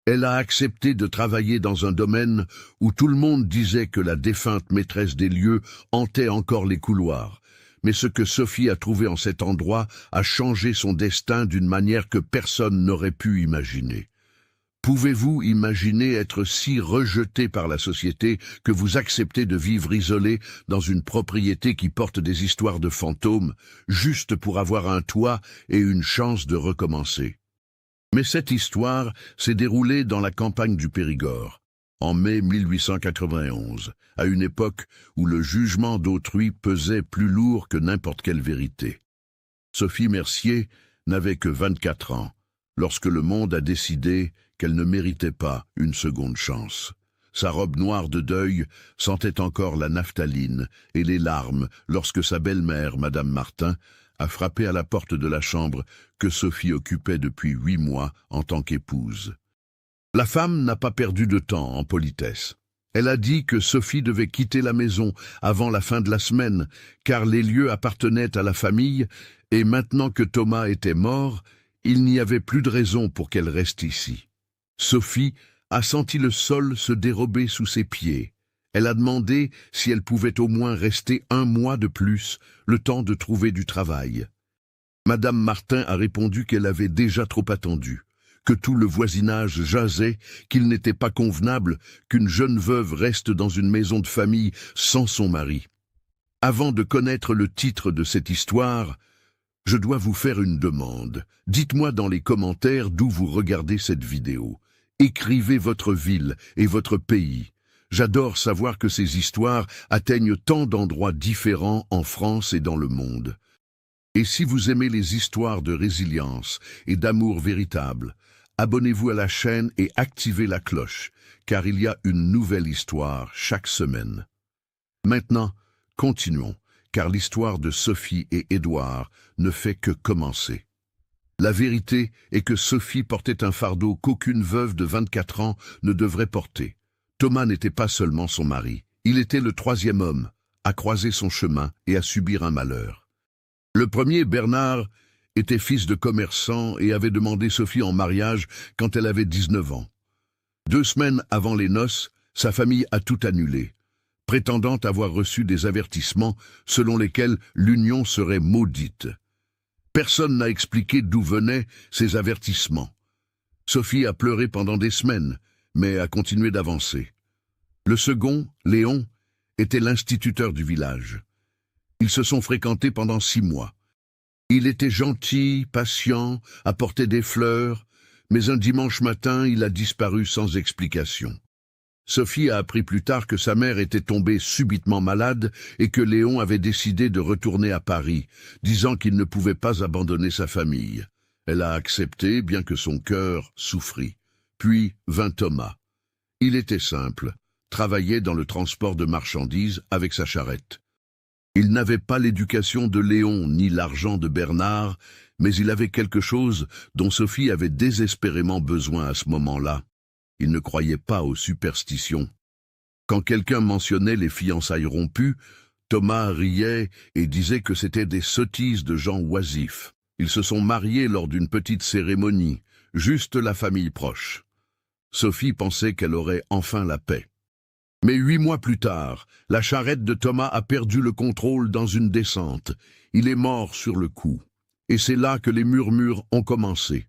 Elle a accepté de travailler dans un domaine où tout le monde disait que la défunte maîtresse des lieux hantait encore les couloirs. Mais ce que Sophie a trouvé en cet endroit a changé son destin d'une manière que personne n'aurait pu imaginer. Pouvez-vous imaginer être si rejeté par la société que vous acceptez de vivre isolé dans une propriété qui porte des histoires de fantômes, juste pour avoir un toit et une chance de recommencer? Mais cette histoire s'est déroulée dans la campagne du Périgord, en mai 1891, à une époque où le jugement d'autrui pesait plus lourd que n'importe quelle vérité. Sophie Mercier n'avait que 24 ans, lorsque le monde a décidé qu'elle ne méritait pas une seconde chance. Sa robe noire de deuil sentait encore la naphtaline et les larmes lorsque sa belle-mère, Madame Martin, a frappé à la porte de la chambre que Sophie occupait depuis 8 mois en tant qu'épouse. La femme n'a pas perdu de temps en politesse. Elle a dit que Sophie devait quitter la maison avant la fin de la semaine, car les lieux appartenaient à la famille, et maintenant que Thomas était mort, il n'y avait plus de raison pour qu'elle reste ici. Sophie a senti le sol se dérober sous ses pieds. Elle a demandé si elle pouvait au moins rester 1 mois de plus, le temps de trouver du travail. Madame Martin a répondu qu'elle avait déjà trop attendu, que tout le voisinage jasait, qu'il n'était pas convenable qu'une jeune veuve reste dans une maison de famille sans son mari. Avant de connaître le titre de cette histoire, je dois vous faire une demande. Dites-moi dans les commentaires d'où vous regardez cette vidéo. Écrivez votre ville et votre pays. J'adore savoir que ces histoires atteignent tant d'endroits différents en France et dans le monde. Et si vous aimez les histoires de résilience et d'amour véritable, abonnez-vous à la chaîne et activez la cloche, car il y a une nouvelle histoire chaque semaine. Maintenant, continuons, car l'histoire de Sophie et Édouard ne fait que commencer. La vérité est que Sophie portait un fardeau qu'aucune veuve de 24 ans ne devrait porter. Thomas n'était pas seulement son mari, il était le 3e homme à croiser son chemin et à subir un malheur. Le premier, Bernard, était fils de commerçant et avait demandé Sophie en mariage quand elle avait 19 ans. 2 semaines avant les noces, sa famille a tout annulé, prétendant avoir reçu des avertissements selon lesquels l'union serait maudite. Personne n'a expliqué d'où venaient ces avertissements. Sophie a pleuré pendant des semaines, mais a continué d'avancer. Le second, Léon, était l'instituteur du village. Ils se sont fréquentés pendant 6 mois. Il était gentil, patient, apportait des fleurs, mais un dimanche matin, il a disparu sans explication. Sophie a appris plus tard que sa mère était tombée subitement malade et que Léon avait décidé de retourner à Paris, disant qu'il ne pouvait pas abandonner sa famille. Elle a accepté, bien que son cœur souffrit. Puis vint Thomas. Il était simple, travaillait dans le transport de marchandises avec sa charrette. Il n'avait pas l'éducation de Léon ni l'argent de Bernard, mais il avait quelque chose dont Sophie avait désespérément besoin à ce moment-là. Il ne croyait pas aux superstitions. Quand quelqu'un mentionnait les fiançailles rompues, Thomas riait et disait que c'était des sottises de gens oisifs. Ils se sont mariés lors d'une petite cérémonie, juste la famille proche. Sophie pensait qu'elle aurait enfin la paix. Mais 8 mois plus tard, la charrette de Thomas a perdu le contrôle dans une descente. Il est mort sur le coup. Et c'est là que les murmures ont commencé.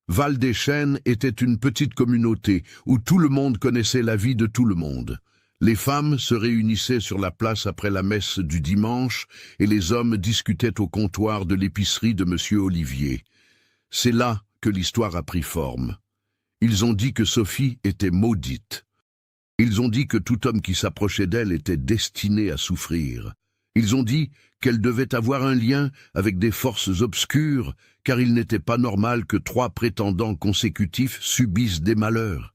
Val-des-Chênes était une petite communauté où tout le monde connaissait la vie de tout le monde. Les femmes se réunissaient sur la place après la messe du dimanche et les hommes discutaient au comptoir de l'épicerie de M. Olivier. C'est là que l'histoire a pris forme. Ils ont dit que Sophie était maudite. Ils ont dit que tout homme qui s'approchait d'elle était destiné à souffrir. Ils ont dit qu'elle devait avoir un lien avec des forces obscures, car il n'était pas normal que 3 prétendants consécutifs subissent des malheurs.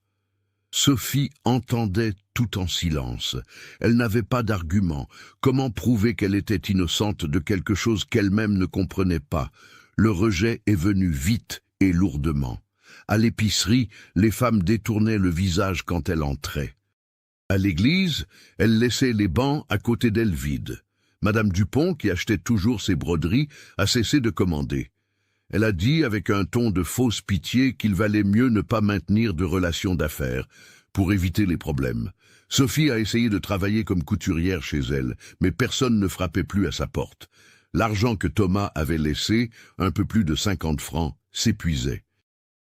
Sophie entendait tout en silence. Elle n'avait pas d'argument. Comment prouver qu'elle était innocente de quelque chose qu'elle-même ne comprenait pas? Le rejet est venu vite et lourdement. À l'épicerie, les femmes détournaient le visage quand elle entrait. À l'église, elle laissait les bancs à côté d'elle vides. Madame Dupont, qui achetait toujours ses broderies, a cessé de commander. Elle a dit avec un ton de fausse pitié qu'il valait mieux ne pas maintenir de relations d'affaires pour éviter les problèmes. Sophie a essayé de travailler comme couturière chez elle, mais personne ne frappait plus à sa porte. L'argent que Thomas avait laissé, un peu plus de 50 francs, s'épuisait.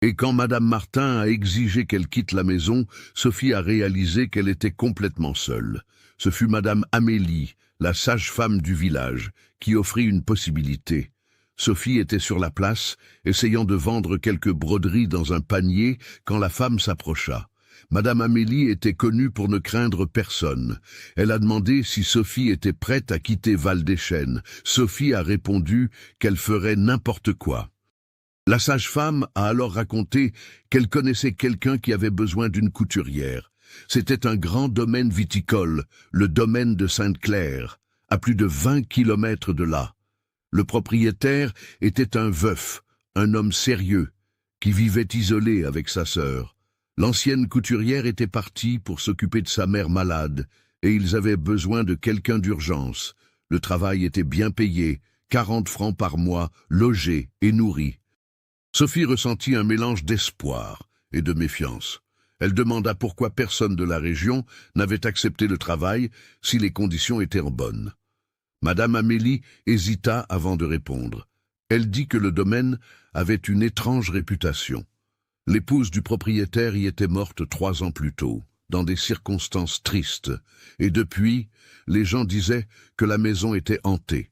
Et quand Madame Martin a exigé qu'elle quitte la maison, Sophie a réalisé qu'elle était complètement seule. Ce fut Madame Amélie, la sage-femme du village, qui offrit une possibilité. Sophie était sur la place, essayant de vendre quelques broderies dans un panier, quand la femme s'approcha. Madame Amélie était connue pour ne craindre personne. Elle a demandé si Sophie était prête à quitter Val-des-Chênes. Sophie a répondu qu'elle ferait n'importe quoi. La sage-femme a alors raconté qu'elle connaissait quelqu'un qui avait besoin d'une couturière. C'était un grand domaine viticole, le domaine de Sainte-Claire, à plus de 20 kilomètres de là. Le propriétaire était un veuf, un homme sérieux, qui vivait isolé avec sa sœur. L'ancienne couturière était partie pour s'occuper de sa mère malade, et ils avaient besoin de quelqu'un d'urgence. Le travail était bien payé, 40 francs par mois, logé et nourri. Sophie ressentit un mélange d'espoir et de méfiance. Elle demanda pourquoi personne de la région n'avait accepté le travail si les conditions étaient bonnes. Madame Amélie hésita avant de répondre. Elle dit que le domaine avait une étrange réputation. L'épouse du propriétaire y était morte 3 ans plus tôt, dans des circonstances tristes, et depuis, les gens disaient que la maison était hantée.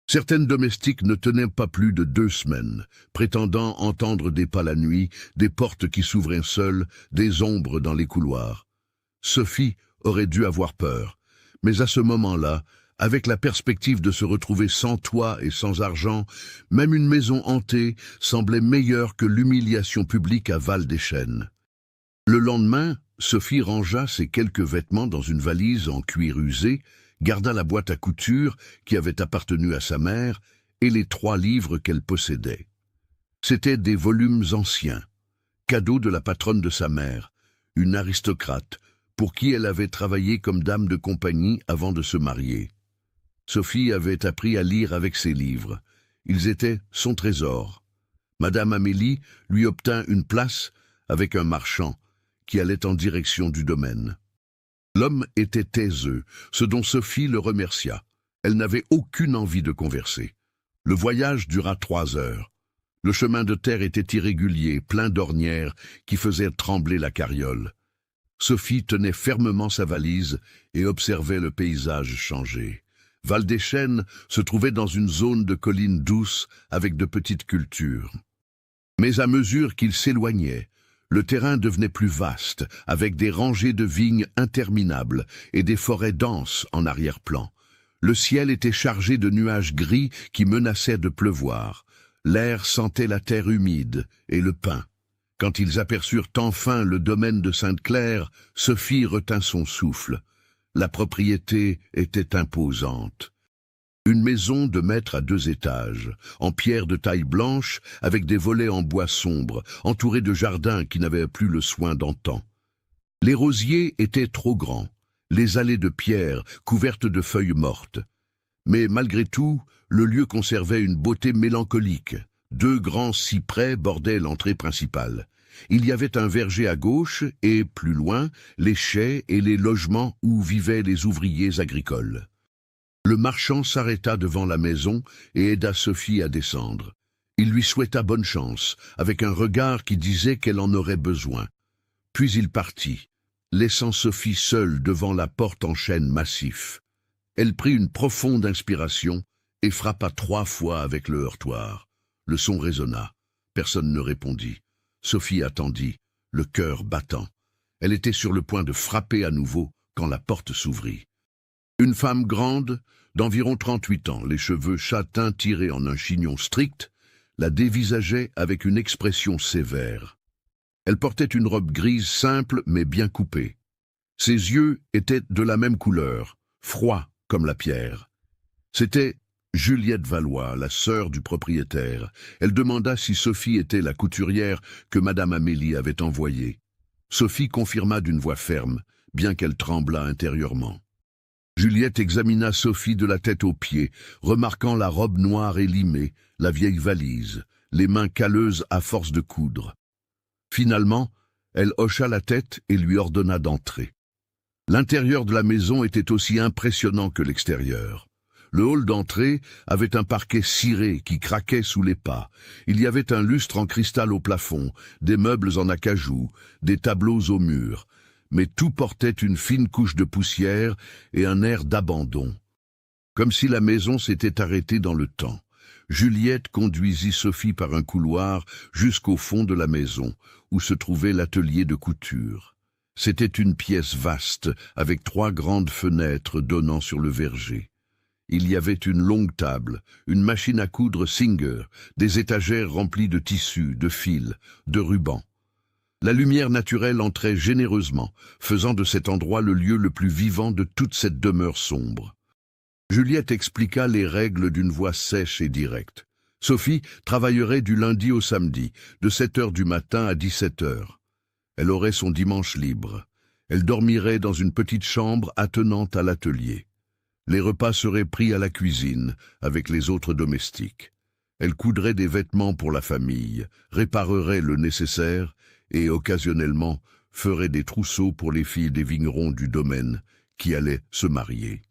Certaines domestiques ne tenaient pas plus de 2 semaines, prétendant entendre des pas la nuit, des portes qui s'ouvraient seules, des ombres dans les couloirs. Sophie aurait dû avoir peur, mais à ce moment-là, avec la perspective de se retrouver sans toit et sans argent, même une maison hantée semblait meilleure que l'humiliation publique à Val-des-Chênes. Le lendemain, Sophie rangea ses quelques vêtements dans une valise en cuir usé, garda la boîte à couture qui avait appartenu à sa mère et les 3 livres qu'elle possédait. C'étaient des volumes anciens, cadeaux de la patronne de sa mère, une aristocrate, pour qui elle avait travaillé comme dame de compagnie avant de se marier. Sophie avait appris à lire avec ces livres. Ils étaient son trésor. Madame Amélie lui obtint une place avec un marchand qui allait en direction du domaine. L'homme était taiseux, ce dont Sophie le remercia. Elle n'avait aucune envie de converser. Le voyage dura 3 heures. Le chemin de terre était irrégulier, plein d'ornières qui faisaient trembler la carriole. Sophie tenait fermement sa valise et observait le paysage changer. Val-des-Chênes se trouvait dans une zone de collines douces avec de petites cultures. Mais à mesure qu'il s'éloignait, le terrain devenait plus vaste, avec des rangées de vignes interminables et des forêts denses en arrière-plan. Le ciel était chargé de nuages gris qui menaçaient de pleuvoir. L'air sentait la terre humide et le pin. Quand ils aperçurent enfin le domaine de Sainte-Claire, Sophie retint son souffle. La propriété était imposante. Une maison de maître à 2 étages, en pierre de taille blanche, avec des volets en bois sombre, entourée de jardins qui n'avaient plus le soin d'antan. Les rosiers étaient trop grands, les allées de pierre couvertes de feuilles mortes. Mais malgré tout, le lieu conservait une beauté mélancolique. 2 grands cyprès bordaient l'entrée principale. Il y avait un verger à gauche et, plus loin, les chais et les logements où vivaient les ouvriers agricoles. Le marchand s'arrêta devant la maison et aida Sophie à descendre. Il lui souhaita bonne chance, avec un regard qui disait qu'elle en aurait besoin. Puis il partit, laissant Sophie seule devant la porte en chêne massif. Elle prit une profonde inspiration et frappa 3 fois avec le heurtoir. Le son résonna. Personne ne répondit. Sophie attendit, le cœur battant. Elle était sur le point de frapper à nouveau quand la porte s'ouvrit. Une femme grande, d'environ 38 ans, les cheveux châtains tirés en un chignon strict, la dévisageait avec une expression sévère. Elle portait une robe grise simple mais bien coupée. Ses yeux étaient de la même couleur, froids comme la pierre. C'était Juliette Valois, la sœur du propriétaire. Elle demanda si Sophie était la couturière que Madame Amélie avait envoyée. Sophie confirma d'une voix ferme, bien qu'elle tremblât intérieurement. Juliette examina Sophie de la tête aux pieds, remarquant la robe noire et limée, la vieille valise, les mains calleuses à force de coudre. Finalement, elle hocha la tête et lui ordonna d'entrer. L'intérieur de la maison était aussi impressionnant que l'extérieur. Le hall d'entrée avait un parquet ciré qui craquait sous les pas. Il y avait un lustre en cristal au plafond, des meubles en acajou, des tableaux au mur. Mais tout portait une fine couche de poussière et un air d'abandon. Comme si la maison s'était arrêtée dans le temps. Juliette conduisit Sophie par un couloir jusqu'au fond de la maison, où se trouvait l'atelier de couture. C'était une pièce vaste, avec 3 grandes fenêtres donnant sur le verger. Il y avait une longue table, une machine à coudre Singer, des étagères remplies de tissus, de fils, de rubans. La lumière naturelle entrait généreusement, faisant de cet endroit le lieu le plus vivant de toute cette demeure sombre. Juliette expliqua les règles d'une voix sèche et directe. Sophie travaillerait du lundi au samedi, de 7 heures du matin à 17 heures. Elle aurait son dimanche libre. Elle dormirait dans une petite chambre attenante à l'atelier. Les repas seraient pris à la cuisine, avec les autres domestiques. Elle coudrait des vêtements pour la famille, réparerait le nécessaire et, occasionnellement, ferait des trousseaux pour les filles des vignerons du domaine qui allaient se marier.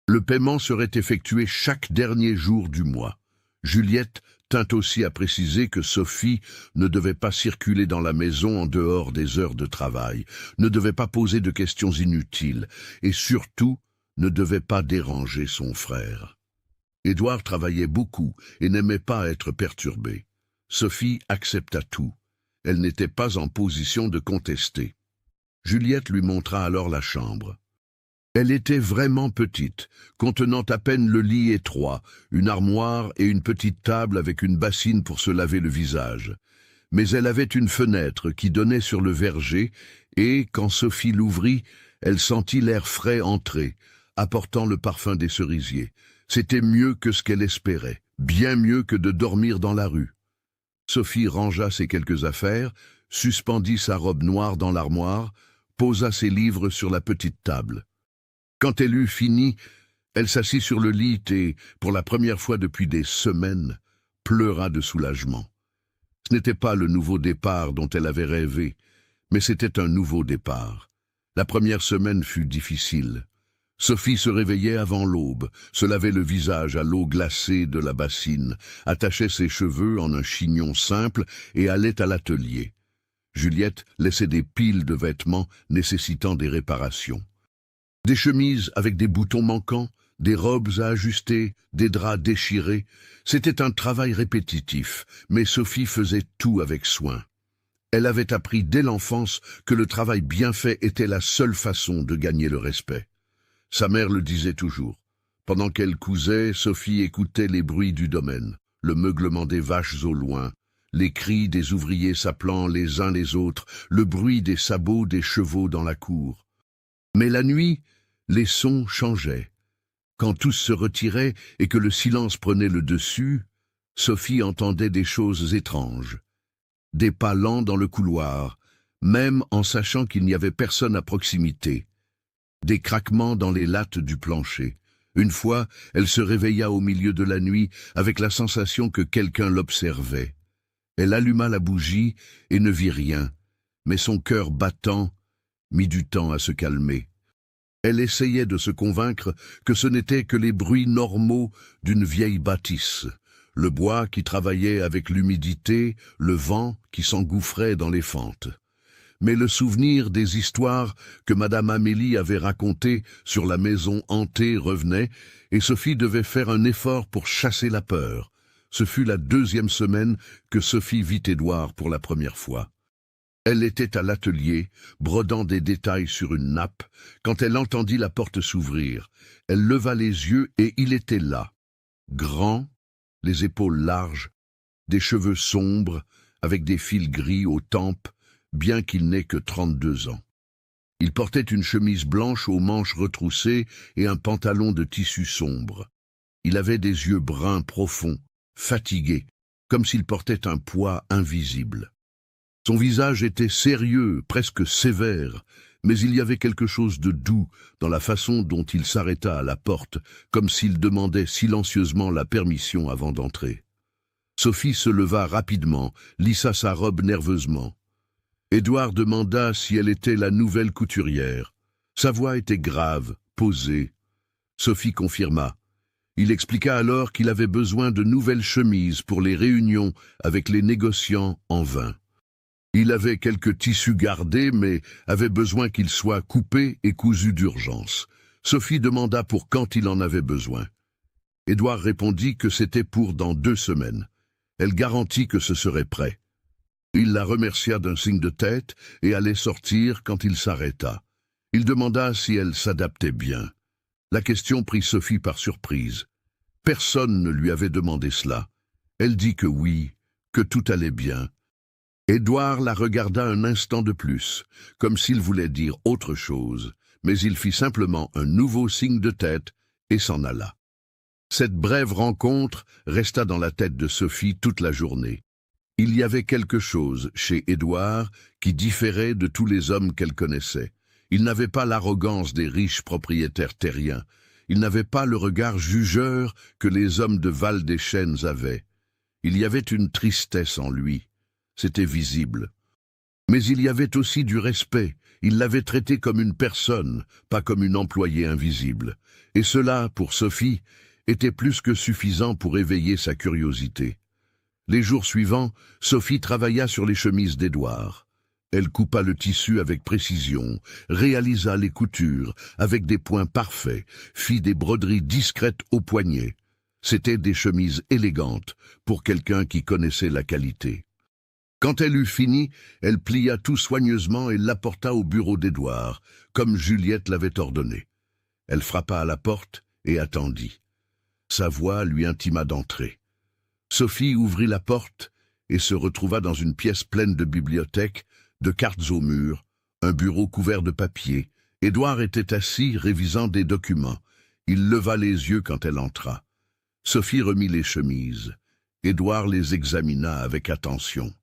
Le paiement serait effectué chaque dernier jour du mois. Juliette tint aussi à préciser que Sophie ne devait pas circuler dans la maison en dehors des heures de travail, ne devait pas poser de questions inutiles et surtout ne devait pas déranger son frère. Édouard travaillait beaucoup et n'aimait pas être perturbé. Sophie accepta tout. Elle n'était pas en position de contester. Juliette lui montra alors la chambre. Elle était vraiment petite, contenant à peine le lit étroit, une armoire et une petite table avec une bassine pour se laver le visage. Mais elle avait une fenêtre qui donnait sur le verger et, quand Sophie l'ouvrit, elle sentit l'air frais entrer, apportant le parfum des cerisiers. C'était mieux que ce qu'elle espérait, bien mieux que de dormir dans la rue. Sophie rangea ses quelques affaires, suspendit sa robe noire dans l'armoire, posa ses livres sur la petite table. Quand elle eut fini, elle s'assit sur le lit et, pour la première fois depuis des semaines, pleura de soulagement. Ce n'était pas le nouveau départ dont elle avait rêvé, mais c'était un nouveau départ. La première semaine fut difficile. Sophie se réveillait avant l'aube, se lavait le visage à l'eau glacée de la bassine, attachait ses cheveux en un chignon simple et allait à l'atelier. Juliette laissait des piles de vêtements nécessitant des réparations. Des chemises avec des boutons manquants, des robes à ajuster, des draps déchirés. C'était un travail répétitif, mais Sophie faisait tout avec soin. Elle avait appris dès l'enfance que le travail bien fait était la seule façon de gagner le respect. Sa mère le disait toujours. Pendant qu'elle cousait, Sophie écoutait les bruits du domaine, le meuglement des vaches au loin, les cris des ouvriers s'appelant les uns les autres, le bruit des sabots des chevaux dans la cour. Mais la nuit, les sons changeaient. Quand tous se retiraient et que le silence prenait le dessus, Sophie entendait des choses étranges. Des pas lents dans le couloir, même en sachant qu'il n'y avait personne à proximité. Des craquements dans les lattes du plancher. Une fois, elle se réveilla au milieu de la nuit avec la sensation que quelqu'un l'observait. Elle alluma la bougie et ne vit rien, mais son cœur battant mit du temps à se calmer. Elle essayait de se convaincre que ce n'étaient que les bruits normaux d'une vieille bâtisse, le bois qui travaillait avec l'humidité, le vent qui s'engouffrait dans les fentes. Mais le souvenir des histoires que Madame Amélie avait racontées sur la maison hantée revenait, et Sophie devait faire un effort pour chasser la peur. Ce fut la 2e semaine que Sophie vit Édouard pour la première fois. Elle était à l'atelier, brodant des détails sur une nappe, quand elle entendit la porte s'ouvrir. Elle leva les yeux et il était là. Grand, les épaules larges, des cheveux sombres, avec des fils gris aux tempes, bien qu'il n'ait que 32 ans. Il portait une chemise blanche aux manches retroussées et un pantalon de tissu sombre. Il avait des yeux bruns profonds, fatigués, comme s'il portait un poids invisible. Son visage était sérieux, presque sévère, mais il y avait quelque chose de doux dans la façon dont il s'arrêta à la porte, comme s'il demandait silencieusement la permission avant d'entrer. Sophie se leva rapidement, lissa sa robe nerveusement. Édouard demanda si elle était la nouvelle couturière. Sa voix était grave, posée. Sophie confirma. Il expliqua alors qu'il avait besoin de nouvelles chemises pour les réunions avec les négociants en vin. Il avait quelques tissus gardés, mais avait besoin qu'ils soient coupés et cousus d'urgence. Sophie demanda pour quand il en avait besoin. Édouard répondit que c'était pour dans 2 semaines. Elle garantit que ce serait prêt. Il la remercia d'un signe de tête et allait sortir quand il s'arrêta. Il demanda si elle s'adaptait bien. La question prit Sophie par surprise. Personne ne lui avait demandé cela. Elle dit que oui, que tout allait bien. Édouard la regarda un instant de plus, comme s'il voulait dire autre chose, mais il fit simplement un nouveau signe de tête et s'en alla. Cette brève rencontre resta dans la tête de Sophie toute la journée. Il y avait quelque chose chez Édouard qui différait de tous les hommes qu'elle connaissait. Il n'avait pas l'arrogance des riches propriétaires terriens. Il n'avait pas le regard jugeur que les hommes de Val-des-Chênes avaient. Il y avait une tristesse en lui. C'était visible. Mais il y avait aussi du respect. Il l'avait traité comme une personne, pas comme une employée invisible. Et cela, pour Sophie, était plus que suffisant pour éveiller sa curiosité. Les jours suivants, Sophie travailla sur les chemises d'Édouard. Elle coupa le tissu avec précision, réalisa les coutures avec des points parfaits, fit des broderies discrètes au poignet. C'étaient des chemises élégantes pour quelqu'un qui connaissait la qualité. Quand elle eut fini, elle plia tout soigneusement et l'apporta au bureau d'Édouard, comme Juliette l'avait ordonné. Elle frappa à la porte et attendit. Sa voix lui intima d'entrer. Sophie ouvrit la porte et se retrouva dans une pièce pleine de bibliothèques, de cartes au mur, un bureau couvert de papier. Édouard était assis, révisant des documents. Il leva les yeux quand elle entra. Sophie remit les chemises. Édouard les examina avec attention.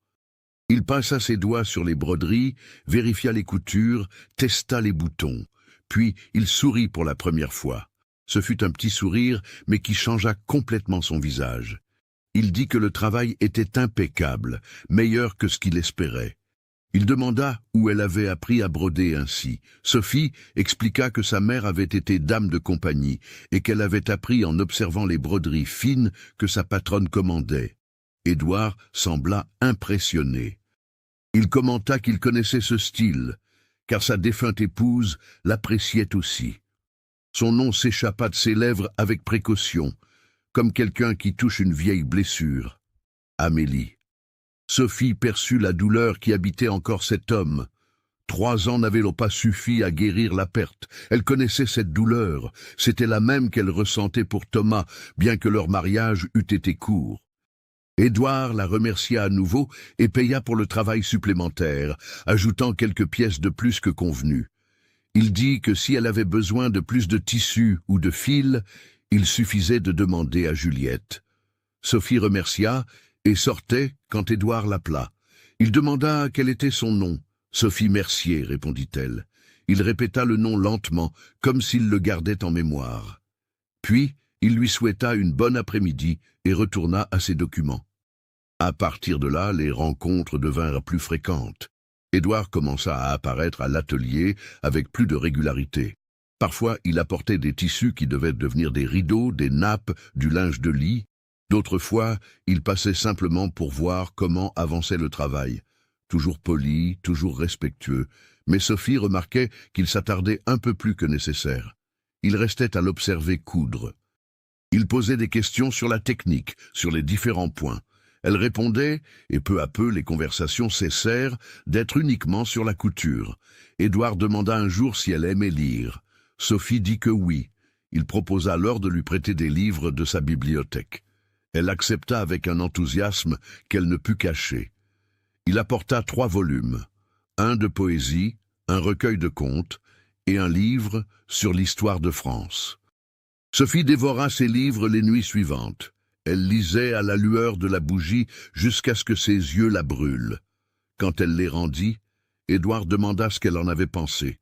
Il passa ses doigts sur les broderies, vérifia les coutures, testa les boutons. Puis il sourit pour la première fois. Ce fut un petit sourire, mais qui changea complètement son visage. Il dit que le travail était impeccable, meilleur que ce qu'il espérait. Il demanda où elle avait appris à broder ainsi. Sophie expliqua que sa mère avait été dame de compagnie et qu'elle avait appris en observant les broderies fines que sa patronne commandait. Édouard sembla impressionné. Il commenta qu'il connaissait ce style, car sa défunte épouse l'appréciait aussi. Son nom s'échappa de ses lèvres avec précaution, comme quelqu'un qui touche une vieille blessure. Amélie. Sophie perçut la douleur qui habitait encore cet homme. 3 ans n'avaient pas suffi à guérir la perte. Elle connaissait cette douleur. C'était la même qu'elle ressentait pour Thomas, bien que leur mariage eût été court. Édouard la remercia à nouveau et paya pour le travail supplémentaire, ajoutant quelques pièces de plus que convenu. Il dit que si elle avait besoin de plus de tissu ou de fil, il suffisait de demander à Juliette. Sophie remercia et sortait quand Édouard l'appela. Il demanda quel était son nom. « Sophie Mercier », répondit-elle. Il répéta le nom lentement, comme s'il le gardait en mémoire. Puis, il lui souhaita une bonne après-midi et retourna à ses documents. À partir de là, les rencontres devinrent plus fréquentes. Édouard commença à apparaître à l'atelier avec plus de régularité. Parfois, il apportait des tissus qui devaient devenir des rideaux, des nappes, du linge de lit. D'autres fois, il passait simplement pour voir comment avançait le travail. Toujours poli, toujours respectueux, mais Sophie remarquait qu'il s'attardait un peu plus que nécessaire. Il restait à l'observer coudre. Il posait des questions sur la technique, sur les différents points. Elle répondait, et peu à peu les conversations cessèrent d'être uniquement sur la couture. Édouard demanda un jour si elle aimait lire. Sophie dit que oui. Il proposa alors de lui prêter des livres de sa bibliothèque. Elle accepta avec un enthousiasme qu'elle ne put cacher. Il apporta 3 volumes, un de poésie, un recueil de contes et un livre sur l'histoire de France. Sophie dévora ces livres les nuits suivantes. Elle lisait à la lueur de la bougie jusqu'à ce que ses yeux la brûlent. Quand elle les rendit, Édouard demanda ce qu'elle en avait pensé.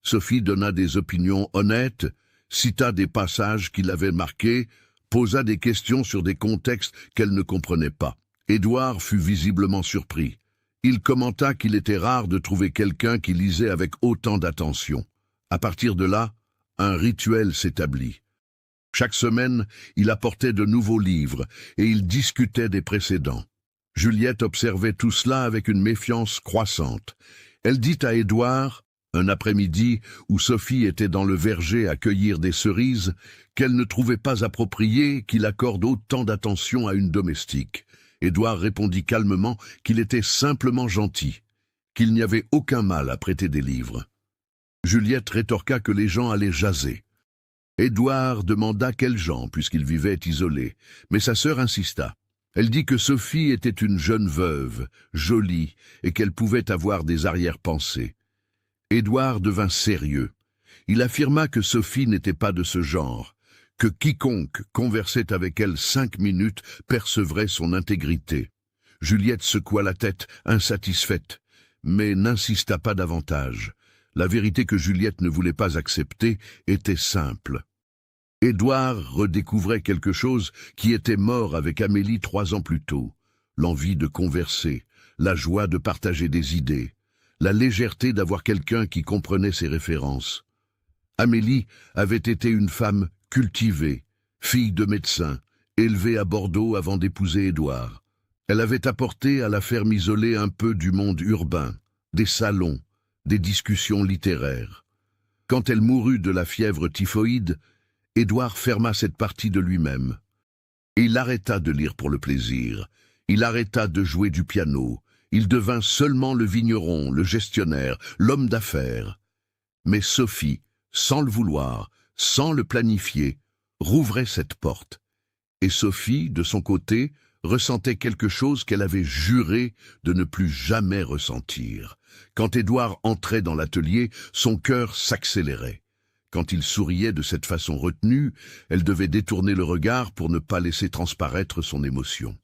Sophie donna des opinions honnêtes, cita des passages qui l'avaient marquée, posa des questions sur des contextes qu'elle ne comprenait pas. Édouard fut visiblement surpris. Il commenta qu'il était rare de trouver quelqu'un qui lisait avec autant d'attention. À partir de là, un rituel s'établit. Chaque semaine, il apportait de nouveaux livres et il discutait des précédents. Juliette observait tout cela avec une méfiance croissante. Elle dit à Édouard, un après-midi où Sophie était dans le verger à cueillir des cerises, qu'elle ne trouvait pas approprié qu'il accorde autant d'attention à une domestique. Édouard répondit calmement qu'il était simplement gentil, qu'il n'y avait aucun mal à prêter des livres. Juliette rétorqua que les gens allaient jaser. Édouard demanda quels gens, puisqu'il vivait isolé, mais sa sœur insista. Elle dit que Sophie était une jeune veuve, jolie, et qu'elle pouvait avoir des arrière-pensées. Édouard devint sérieux. Il affirma que Sophie n'était pas de ce genre, que quiconque conversait avec elle 5 minutes percevrait son intégrité. Juliette secoua la tête, insatisfaite, mais n'insista pas davantage. La vérité que Juliette ne voulait pas accepter était simple. Édouard redécouvrait quelque chose qui était mort avec Amélie 3 ans plus tôt. L'envie de converser, la joie de partager des idées, la légèreté d'avoir quelqu'un qui comprenait ses références. Amélie avait été une femme cultivée, fille de médecin, élevée à Bordeaux avant d'épouser Édouard. Elle avait apporté à la ferme isolée un peu du monde urbain, des salons, des discussions littéraires. Quand elle mourut de la fièvre typhoïde, Édouard ferma cette partie de lui-même. Il arrêta de lire pour le plaisir, il arrêta de jouer du piano, il devint seulement le vigneron, le gestionnaire, l'homme d'affaires. Mais Sophie, sans le vouloir, sans le planifier, rouvrait cette porte. Et Sophie, de son côté, ressentait quelque chose qu'elle avait juré de ne plus jamais ressentir. Quand Édouard entrait dans l'atelier, son cœur s'accélérait. Quand il souriait de cette façon retenue, elle devait détourner le regard pour ne pas laisser transparaître son émotion.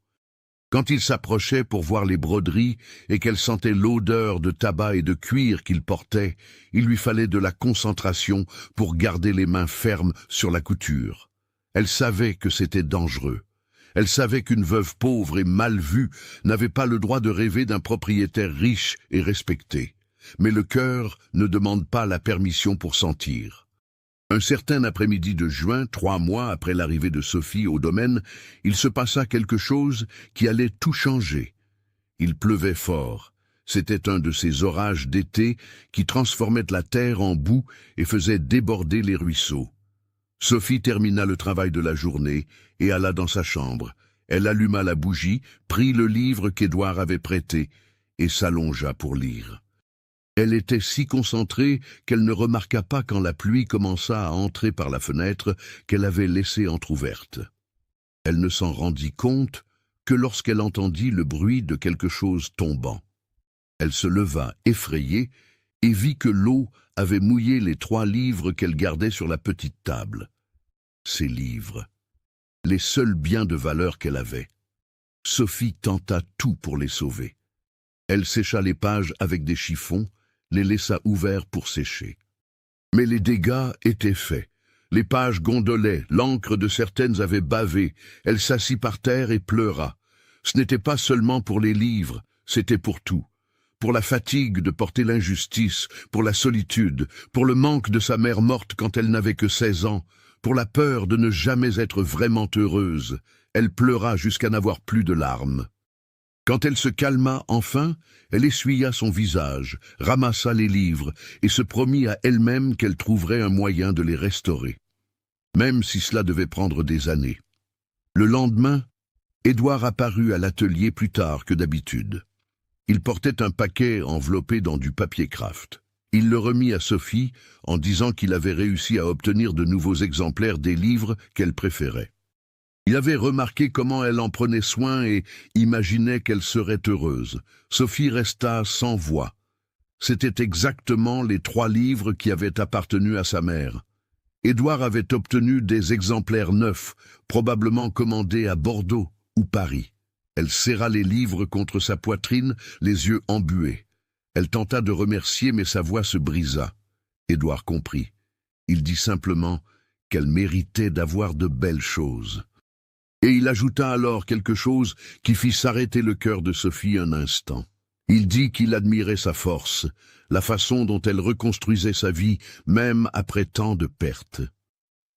Quand il s'approchait pour voir les broderies et qu'elle sentait l'odeur de tabac et de cuir qu'il portait, il lui fallait de la concentration pour garder les mains fermes sur la couture. Elle savait que c'était dangereux. Elle savait qu'une veuve pauvre et mal vue n'avait pas le droit de rêver d'un propriétaire riche et respecté. Mais le cœur ne demande pas la permission pour sentir. Un certain après-midi de juin, 3 mois après l'arrivée de Sophie au domaine, il se passa quelque chose qui allait tout changer. Il pleuvait fort. C'était un de ces orages d'été qui transformaient la terre en boue et faisaient déborder les ruisseaux. Sophie termina le travail de la journée et alla dans sa chambre. Elle alluma la bougie, prit le livre qu'Édouard avait prêté et s'allongea pour lire. Elle était si concentrée qu'elle ne remarqua pas quand la pluie commença à entrer par la fenêtre qu'elle avait laissée entr'ouverte. Elle ne s'en rendit compte que lorsqu'elle entendit le bruit de quelque chose tombant. Elle se leva effrayée et vit que l'eau avait mouillé les 3 livres qu'elle gardait sur la petite table. Ces livres, les seuls biens de valeur qu'elle avait. Sophie tenta tout pour les sauver. Elle sécha les pages avec des chiffons, les laissa ouverts pour sécher. Mais les dégâts étaient faits. Les pages gondolaient, l'encre de certaines avait bavé. Elle s'assit par terre et pleura. Ce n'était pas seulement pour les livres, c'était pour tout. Pour la fatigue de porter l'injustice, pour la solitude, pour le manque de sa mère morte quand elle n'avait que 16 ans, pour la peur de ne jamais être vraiment heureuse. Elle pleura jusqu'à n'avoir plus de larmes. Quand elle se calma enfin, elle essuya son visage, ramassa les livres et se promit à elle-même qu'elle trouverait un moyen de les restaurer, même si cela devait prendre des années. Le lendemain, Édouard apparut à l'atelier plus tard que d'habitude. Il portait un paquet enveloppé dans du papier kraft. Il le remit à Sophie en disant qu'il avait réussi à obtenir de nouveaux exemplaires des livres qu'elle préférait. Il avait remarqué comment elle en prenait soin et imaginait qu'elle serait heureuse. Sophie resta sans voix. C'étaient exactement les 3 livres qui avaient appartenu à sa mère. Édouard avait obtenu des exemplaires neufs, probablement commandés à Bordeaux ou Paris. Elle serra les livres contre sa poitrine, les yeux embués. Elle tenta de remercier, mais sa voix se brisa. Édouard comprit. Il dit simplement qu'elle méritait d'avoir de belles choses. Et il ajouta alors quelque chose qui fit s'arrêter le cœur de Sophie un instant. Il dit qu'il admirait sa force, la façon dont elle reconstruisait sa vie, même après tant de pertes.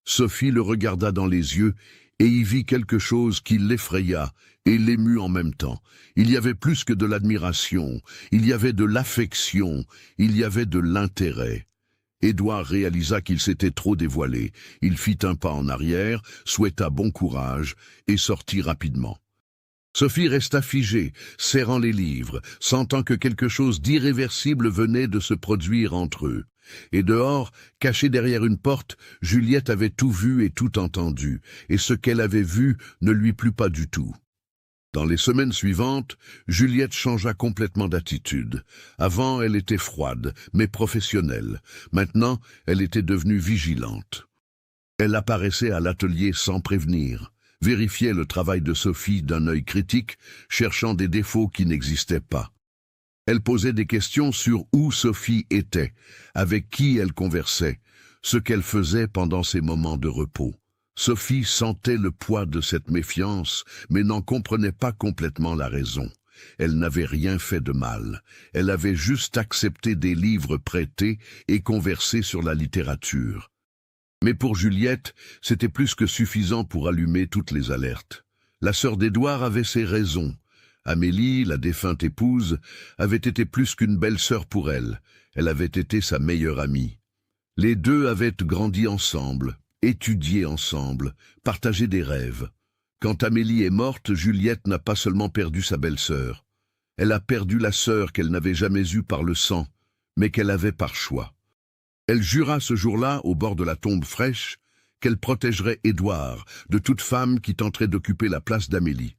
Sophie le regarda dans les yeux et y vit quelque chose qui l'effraya et l'émut en même temps. Il y avait plus que de l'admiration, il y avait de l'affection, il y avait de l'intérêt. Édouard réalisa qu'il s'était trop dévoilé. Il fit un pas en arrière, souhaita bon courage et sortit rapidement. Sophie resta figée, serrant les livres, sentant que quelque chose d'irréversible venait de se produire entre eux. Et dehors, cachée derrière une porte, Juliette avait tout vu et tout entendu, et ce qu'elle avait vu ne lui plut pas du tout. Dans les semaines suivantes, Juliette changea complètement d'attitude. Avant, elle était froide, mais professionnelle. Maintenant, elle était devenue vigilante. Elle apparaissait à l'atelier sans prévenir, vérifiait le travail de Sophie d'un œil critique, cherchant des défauts qui n'existaient pas. Elle posait des questions sur où Sophie était, avec qui elle conversait, ce qu'elle faisait pendant ses moments de repos. Sophie sentait le poids de cette méfiance, mais n'en comprenait pas complètement la raison. Elle n'avait rien fait de mal. Elle avait juste accepté des livres prêtés et conversé sur la littérature. Mais pour Juliette, c'était plus que suffisant pour allumer toutes les alertes. La sœur d'Édouard avait ses raisons. Amélie, la défunte épouse, avait été plus qu'une belle-sœur pour elle. Elle avait été sa meilleure amie. Les deux avaient grandi ensemble, étudié ensemble, partagé des rêves. Quand Amélie est morte, Juliette n'a pas seulement perdu sa belle-sœur. Elle a perdu la sœur qu'elle n'avait jamais eue par le sang, mais qu'elle avait par choix. Elle jura ce jour-là, au bord de la tombe fraîche, qu'elle protégerait Édouard de toute femme qui tenterait d'occuper la place d'Amélie.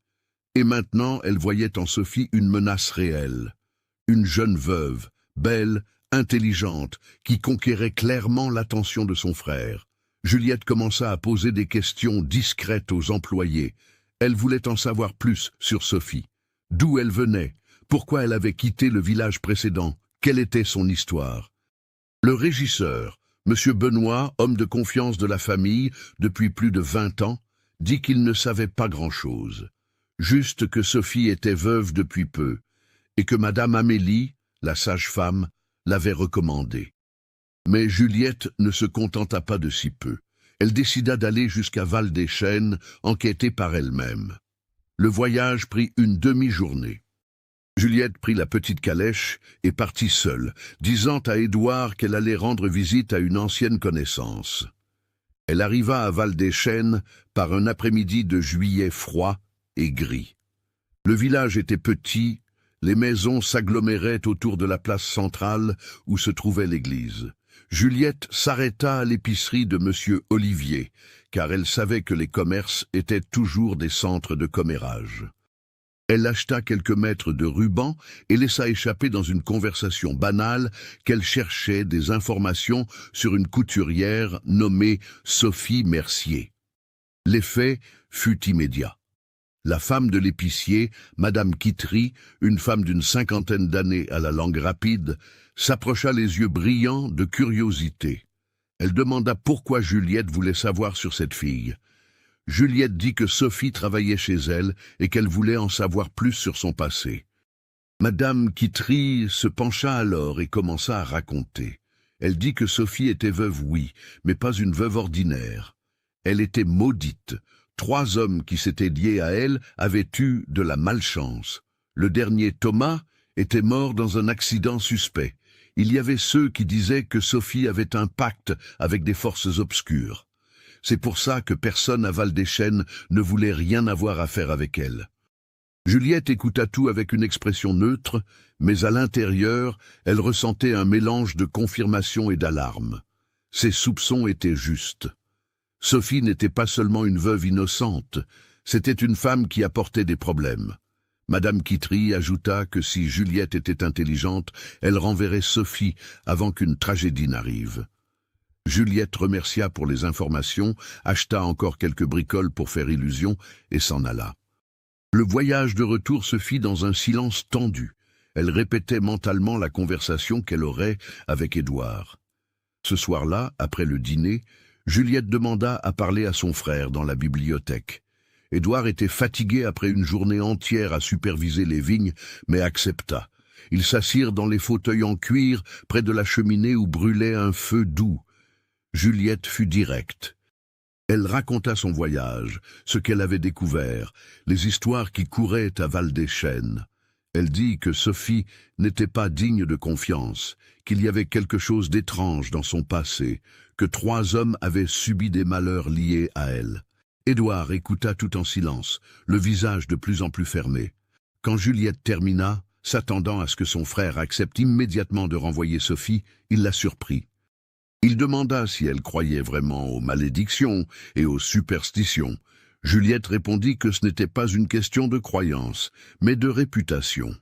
Et maintenant, elle voyait en Sophie une menace réelle. Une jeune veuve, belle, intelligente, qui conquérait clairement l'attention de son frère. Juliette commença à poser des questions discrètes aux employés. Elle voulait en savoir plus sur Sophie. D'où elle venait, pourquoi elle avait quitté le village précédent, quelle était son histoire. Le régisseur, M. Benoît, homme de confiance de la famille depuis plus de 20 ans, dit qu'il ne savait pas grand-chose. Juste que Sophie était veuve depuis peu, et que Madame Amélie, la sage-femme, l'avait recommandée. Mais Juliette ne se contenta pas de si peu. Elle décida d'aller jusqu'à Val-des-Chênes, enquêter par elle-même. Le voyage prit une demi-journée. Juliette prit la petite calèche et partit seule, disant à Édouard qu'elle allait rendre visite à une ancienne connaissance. Elle arriva à Val-des-Chênes par un après-midi de juillet froid et gris. Le village était petit, les maisons s'aggloméraient autour de la place centrale où se trouvait l'église. Juliette s'arrêta à l'épicerie de M. Olivier, car elle savait que les commerces étaient toujours des centres de commérage. Elle acheta quelques mètres de ruban et laissa échapper dans une conversation banale qu'elle cherchait des informations sur une couturière nommée Sophie Mercier. L'effet fut immédiat. La femme de l'épicier, Madame Quitterie, une femme d'une 50aine d'années à la langue rapide, s'approcha les yeux brillants de curiosité. Elle demanda pourquoi Juliette voulait savoir sur cette fille. Juliette dit que Sophie travaillait chez elle et qu'elle voulait en savoir plus sur son passé. Madame Quitterie se pencha alors et commença à raconter. Elle dit que Sophie était veuve, oui, mais pas une veuve ordinaire. Elle était maudite. 3 hommes qui s'étaient liés à elle avaient eu de la malchance. Le dernier, Thomas, était mort dans un accident suspect. Il y avait ceux qui disaient que Sophie avait un pacte avec des forces obscures. C'est pour ça que personne à Val-des-Chênes ne voulait rien avoir à faire avec elle. Juliette écouta tout avec une expression neutre, mais à l'intérieur, elle ressentait un mélange de confirmation et d'alarme. Ses soupçons étaient justes. Sophie n'était pas seulement une veuve innocente, c'était une femme qui apportait des problèmes. Madame Quitterie ajouta que si Juliette était intelligente, elle renverrait Sophie avant qu'une tragédie n'arrive. Juliette remercia pour les informations, acheta encore quelques bricoles pour faire illusion et s'en alla. Le voyage de retour se fit dans un silence tendu. Elle répétait mentalement la conversation qu'elle aurait avec Édouard. Ce soir-là, après le dîner, Juliette demanda à parler à son frère dans la bibliothèque. Édouard était fatigué après une journée entière à superviser les vignes, mais accepta. Ils s'assirent dans les fauteuils en cuir, près de la cheminée où brûlait un feu doux. Juliette fut directe. Elle raconta son voyage, ce qu'elle avait découvert, les histoires qui couraient à Val-des-Chênes. Elle dit que Sophie n'était pas digne de confiance, qu'il y avait quelque chose d'étrange dans son passé, que 3 hommes avaient subi des malheurs liés à elle. Édouard écouta tout en silence, le visage de plus en plus fermé. Quand Juliette termina, s'attendant à ce que son frère accepte immédiatement de renvoyer Sophie, il la surprit. Il demanda si elle croyait vraiment aux malédictions et aux superstitions. Juliette répondit que ce n'était pas une question de croyance, mais de réputation.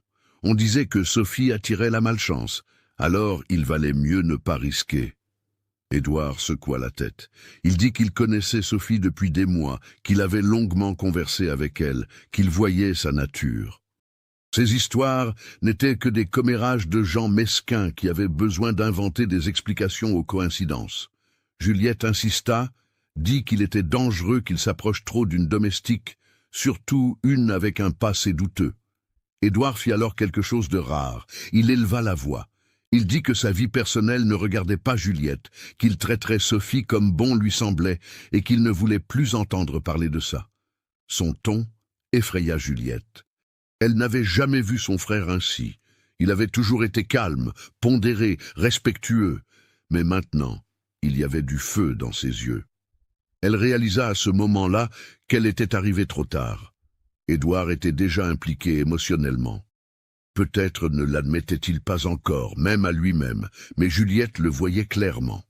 On disait que Sophie attirait la malchance, alors il valait mieux ne pas risquer. Édouard secoua la tête. Il dit qu'il connaissait Sophie depuis des mois, qu'il avait longuement conversé avec elle, qu'il voyait sa nature. Ces histoires n'étaient que des commérages de gens mesquins qui avaient besoin d'inventer des explications aux coïncidences. Juliette insista, dit qu'il était dangereux qu'il s'approche trop d'une domestique, surtout une avec un passé douteux. Édouard fit alors quelque chose de rare. Il éleva la voix. Il dit que sa vie personnelle ne regardait pas Juliette, qu'il traiterait Sophie comme bon lui semblait et qu'il ne voulait plus entendre parler de ça. Son ton effraya Juliette. Elle n'avait jamais vu son frère ainsi. Il avait toujours été calme, pondéré, respectueux. Mais maintenant, il y avait du feu dans ses yeux. Elle réalisa à ce moment-là qu'elle était arrivée trop tard. Édouard était déjà impliqué émotionnellement. Peut-être ne l'admettait-il pas encore, même à lui-même, mais Juliette le voyait clairement.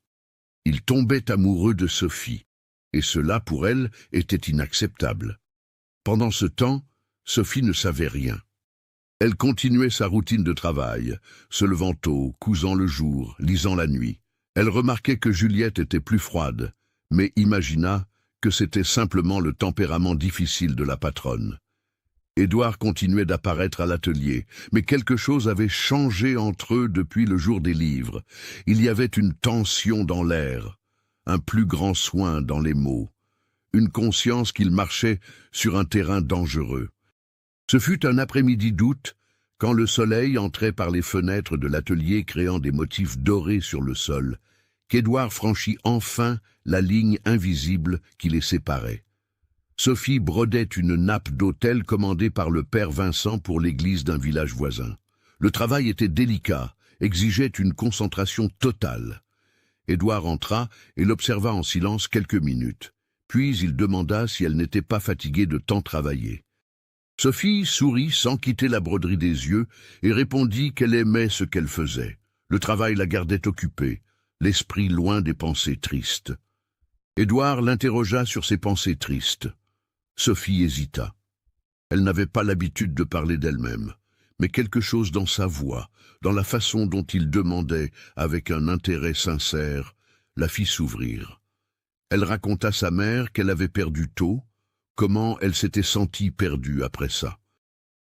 Il tombait amoureux de Sophie, et cela pour elle était inacceptable. Pendant ce temps, Sophie ne savait rien. Elle continuait sa routine de travail, se levant tôt, cousant le jour, lisant la nuit. Elle remarquait que Juliette était plus froide, mais imagina que c'était simplement le tempérament difficile de la patronne. Édouard continuait d'apparaître à l'atelier, mais quelque chose avait changé entre eux depuis le jour des livres. Il y avait une tension dans l'air, un plus grand soin dans les mots, une conscience qu'il marchait sur un terrain dangereux. Ce fut un après-midi d'août, quand le soleil entrait par les fenêtres de l'atelier créant des motifs dorés sur le sol, qu'Édouard franchit enfin la ligne invisible qui les séparait. Sophie brodait une nappe d'autel commandée par le père Vincent pour l'église d'un village voisin. Le travail était délicat, exigeait une concentration totale. Édouard entra et l'observa en silence quelques minutes. Puis il demanda si elle n'était pas fatiguée de tant travailler. Sophie sourit sans quitter la broderie des yeux et répondit qu'elle aimait ce qu'elle faisait. Le travail la gardait occupée, l'esprit loin des pensées tristes. Édouard l'interrogea sur ses pensées tristes. Sophie hésita. Elle n'avait pas l'habitude de parler d'elle-même, mais quelque chose dans sa voix, dans la façon dont il demandait, avec un intérêt sincère, la fit s'ouvrir. Elle raconta sa mère qu'elle avait perdue tôt, comment elle s'était sentie perdue après ça.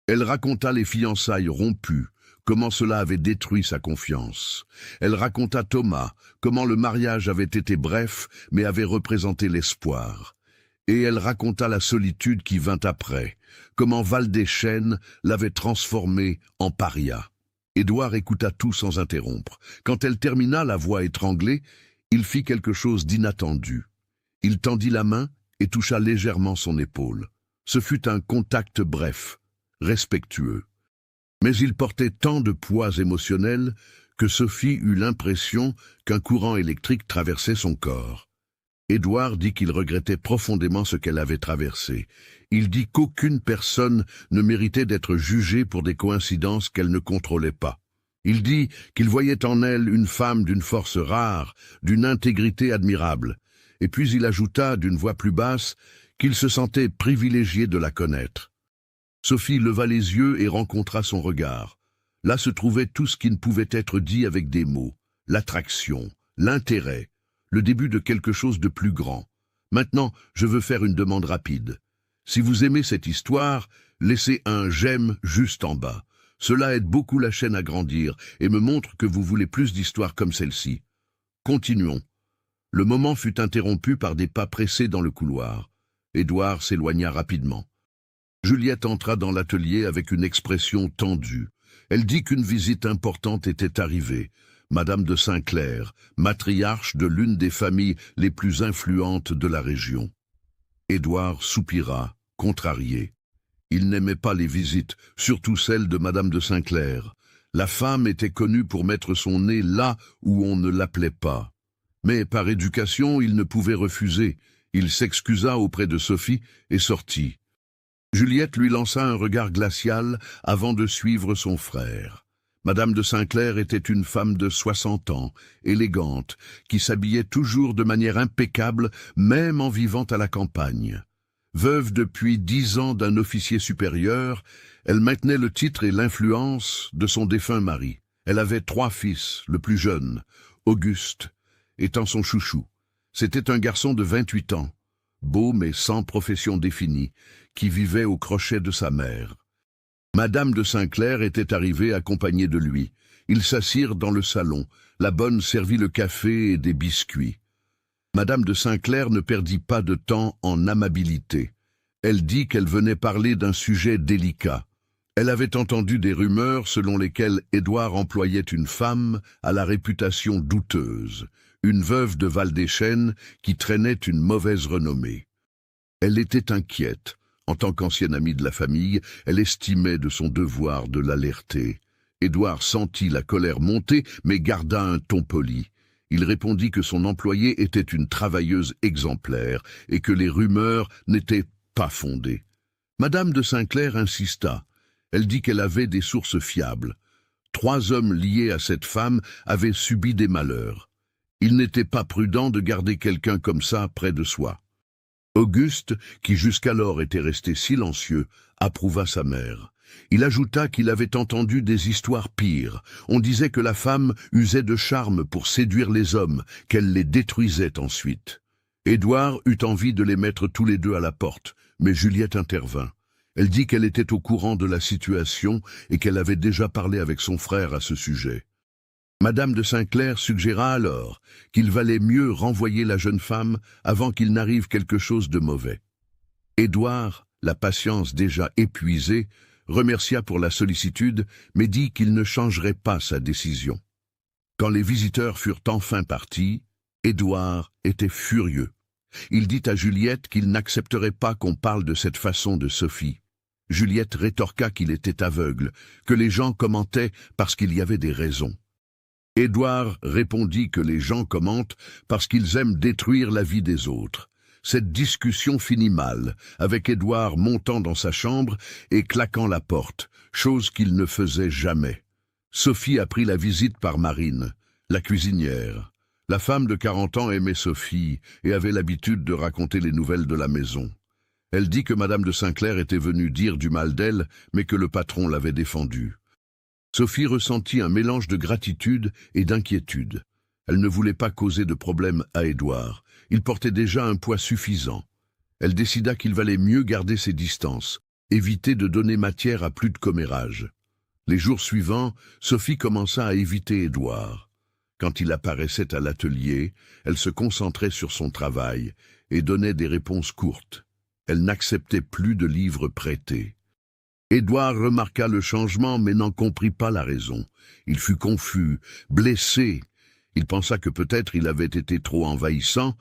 Elle raconta les fiançailles rompues, comment cela avait détruit sa confiance. Elle raconta Thomas, comment le mariage avait été bref, mais avait représenté l'espoir. Et elle raconta la solitude qui vint après, comment Val-des-Chênes l'avait transformée en paria. Édouard écouta tout sans interrompre. Quand elle termina, la voix étranglée, il fit quelque chose d'inattendu. Il tendit la main et toucha légèrement son épaule. Ce fut un contact bref, respectueux. Mais il portait tant de poids émotionnel que Sophie eut l'impression qu'un courant électrique traversait son corps. Édouard dit qu'il regrettait profondément ce qu'elle avait traversé. Il dit qu'aucune personne ne méritait d'être jugée pour des coïncidences qu'elle ne contrôlait pas. Il dit qu'il voyait en elle une femme d'une force rare, d'une intégrité admirable. Et puis il ajouta d'une voix plus basse qu'il se sentait privilégié de la connaître. Sophie leva les yeux et rencontra son regard. Là se trouvait tout ce qui ne pouvait être dit avec des mots. L'attraction, l'intérêt, le début de quelque chose de plus grand. Maintenant, je veux faire une demande rapide. Si vous aimez cette histoire, laissez un « j'aime » juste en bas. Cela aide beaucoup la chaîne à grandir et me montre que vous voulez plus d'histoires comme celle-ci. Continuons. Le moment fut interrompu par des pas pressés dans le couloir. Édouard s'éloigna rapidement. Juliette entra dans l'atelier avec une expression tendue. Elle dit qu'une visite importante était arrivée. Madame de Saint-Clair, matriarche de l'une des familles les plus influentes de la région. Édouard soupira, contrarié. Il n'aimait pas les visites, surtout celles de Madame de Saint-Clair. La femme était connue pour mettre son nez là où on ne l'appelait pas. Mais par éducation, il ne pouvait refuser. Il s'excusa auprès de Sophie et sortit. Juliette lui lança un regard glacial avant de suivre son frère. Madame de Saint-Clair était une femme de 60 ans, élégante, qui s'habillait toujours de manière impeccable, même en vivant à la campagne. Veuve depuis 10 ans d'un officier supérieur, elle maintenait le titre et l'influence de son défunt mari. Elle avait 3 fils, le plus jeune, Auguste, étant son chouchou. C'était un garçon de 28 ans, beau mais sans profession définie, qui vivait au crochet de sa mère. Madame de Saint-Clair était arrivée accompagnée de lui. Ils s'assirent dans le salon. La bonne servit le café et des biscuits. Madame de Saint-Clair ne perdit pas de temps en amabilité. Elle dit qu'elle venait parler d'un sujet délicat. Elle avait entendu des rumeurs selon lesquelles Édouard employait une femme à la réputation douteuse, une veuve de Val-des-Chênes qui traînait une mauvaise renommée. Elle était inquiète. En tant qu'ancienne amie de la famille, elle estimait de son devoir de l'alerter. Édouard sentit la colère monter, mais garda un ton poli. Il répondit que son employée était une travailleuse exemplaire et que les rumeurs n'étaient pas fondées. Madame de Saint-Clair insista. Elle dit qu'elle avait des sources fiables. 3 hommes liés à cette femme avaient subi des malheurs. Il n'était pas prudent de garder quelqu'un comme ça près de soi. Auguste, qui jusqu'alors était resté silencieux, approuva sa mère. Il ajouta qu'il avait entendu des histoires pires. On disait que la femme usait de charme pour séduire les hommes, qu'elle les détruisait ensuite. Édouard eut envie de les mettre tous les deux à la porte, mais Juliette intervint. Elle dit qu'elle était au courant de la situation et qu'elle avait déjà parlé avec son frère à ce sujet. Madame de Saint-Clair suggéra alors qu'il valait mieux renvoyer la jeune femme avant qu'il n'arrive quelque chose de mauvais. Édouard, la patience déjà épuisée, remercia pour la sollicitude, mais dit qu'il ne changerait pas sa décision. Quand les visiteurs furent enfin partis, Édouard était furieux. Il dit à Juliette qu'il n'accepterait pas qu'on parle de cette façon de Sophie. Juliette rétorqua qu'il était aveugle, que les gens commentaient parce qu'il y avait des raisons. Édouard répondit que les gens commentent parce qu'ils aiment détruire la vie des autres. Cette discussion finit mal, avec Édouard montant dans sa chambre et claquant la porte, chose qu'il ne faisait jamais. Sophie apprit la visite par Marine, la cuisinière. La femme de 40 ans aimait Sophie et avait l'habitude de raconter les nouvelles de la maison. Elle dit que Madame de Saint-Clair était venue dire du mal d'elle, mais que le patron l'avait défendue. Sophie ressentit un mélange de gratitude et d'inquiétude. Elle ne voulait pas causer de problème à Édouard. Il portait déjà un poids suffisant. Elle décida qu'il valait mieux garder ses distances, éviter de donner matière à plus de commérages. Les jours suivants, Sophie commença à éviter Édouard. Quand il apparaissait à l'atelier, elle se concentrait sur son travail et donnait des réponses courtes. Elle n'acceptait plus de livres prêtés. Édouard remarqua le changement mais n'en comprit pas la raison. Il fut confus, blessé. Il pensa que peut-être il avait été trop envahissant,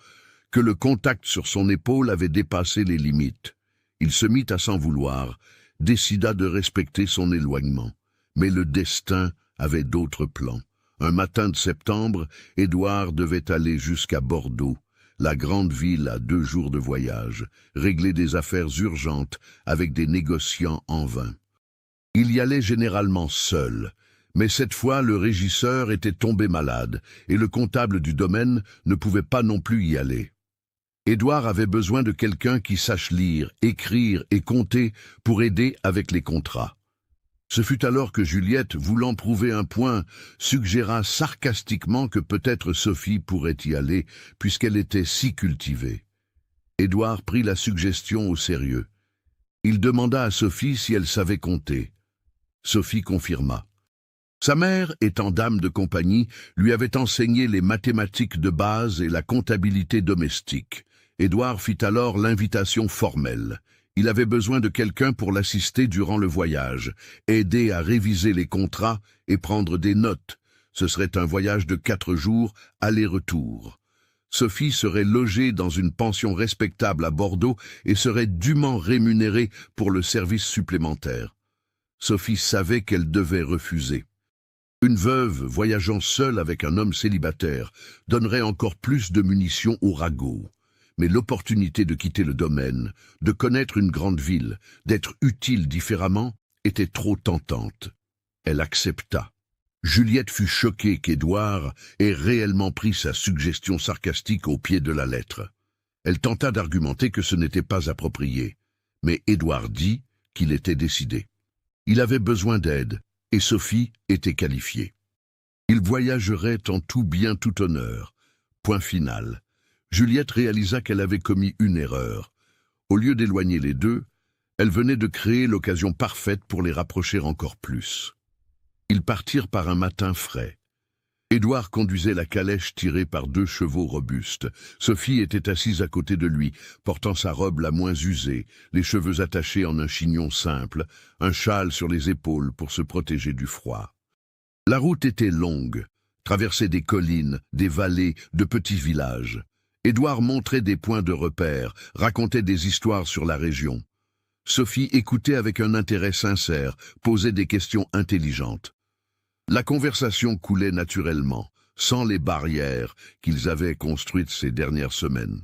que le contact sur son épaule avait dépassé les limites. Il se mit à s'en vouloir, décida de respecter son éloignement. Mais le destin avait d'autres plans. Un matin de septembre, Édouard devait aller jusqu'à Bordeaux, la grande ville à 2 jours de voyage, régler des affaires urgentes avec des négociants en vain. Il y allait généralement seul, mais cette fois le régisseur était tombé malade et le comptable du domaine ne pouvait pas non plus y aller. Édouard avait besoin de quelqu'un qui sache lire, écrire et compter pour aider avec les contrats. Ce fut alors que Juliette, voulant prouver un point, suggéra sarcastiquement que peut-être Sophie pourrait y aller, puisqu'elle était si cultivée. Édouard prit la suggestion au sérieux. Il demanda à Sophie si elle savait compter. Sophie confirma. Sa mère, étant dame de compagnie, lui avait enseigné les mathématiques de base et la comptabilité domestique. Édouard fit alors l'invitation formelle. Il avait besoin de quelqu'un pour l'assister durant le voyage, aider à réviser les contrats et prendre des notes. Ce serait un voyage de 4 jours, aller-retour. Sophie serait logée dans une pension respectable à Bordeaux et serait dûment rémunérée pour le service supplémentaire. Sophie savait qu'elle devait refuser. Une veuve voyageant seule avec un homme célibataire donnerait encore plus de munitions au ragot. Mais l'opportunité de quitter le domaine, de connaître une grande ville, d'être utile différemment, était trop tentante. Elle accepta. Juliette fut choquée qu'Édouard ait réellement pris sa suggestion sarcastique au pied de la lettre. Elle tenta d'argumenter que ce n'était pas approprié, mais Édouard dit qu'il était décidé. Il avait besoin d'aide, et Sophie était qualifiée. Ils voyageraient en tout bien tout honneur. Point final. Juliette réalisa qu'elle avait commis une erreur. Au lieu d'éloigner les deux, elle venait de créer l'occasion parfaite pour les rapprocher encore plus. Ils partirent par un matin frais. Édouard conduisait la calèche tirée par 2 chevaux robustes. Sophie était assise à côté de lui, portant sa robe la moins usée, les cheveux attachés en un chignon simple, un châle sur les épaules pour se protéger du froid. La route était longue, traversait des collines, des vallées, de petits villages. Édouard montrait des points de repère, racontait des histoires sur la région. Sophie écoutait avec un intérêt sincère, posait des questions intelligentes. La conversation coulait naturellement, sans les barrières qu'ils avaient construites ces dernières semaines.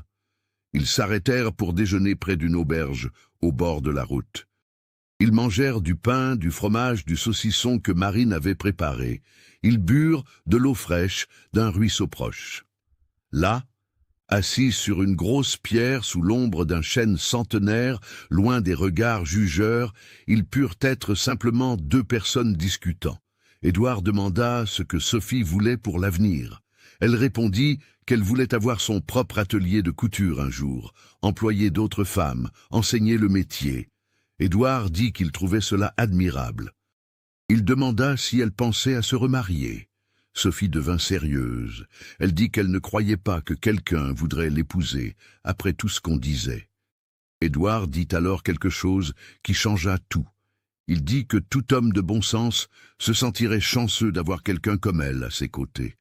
Ils s'arrêtèrent pour déjeuner près d'une auberge, au bord de la route. Ils mangèrent du pain, du fromage, du saucisson que Marine avait préparé. Ils burent de l'eau fraîche d'un ruisseau proche. Là, assis sur une grosse pierre sous l'ombre d'un chêne centenaire, loin des regards jugeurs, ils purent être simplement 2 personnes discutant. Édouard demanda ce que Sophie voulait pour l'avenir. Elle répondit qu'elle voulait avoir son propre atelier de couture un jour, employer d'autres femmes, enseigner le métier. Édouard dit qu'il trouvait cela admirable. Il demanda si elle pensait à se remarier. Sophie devint sérieuse. Elle dit qu'elle ne croyait pas que quelqu'un voudrait l'épouser, après tout ce qu'on disait. Édouard dit alors quelque chose qui changea tout. Il dit que tout homme de bon sens se sentirait chanceux d'avoir quelqu'un comme elle à ses côtés.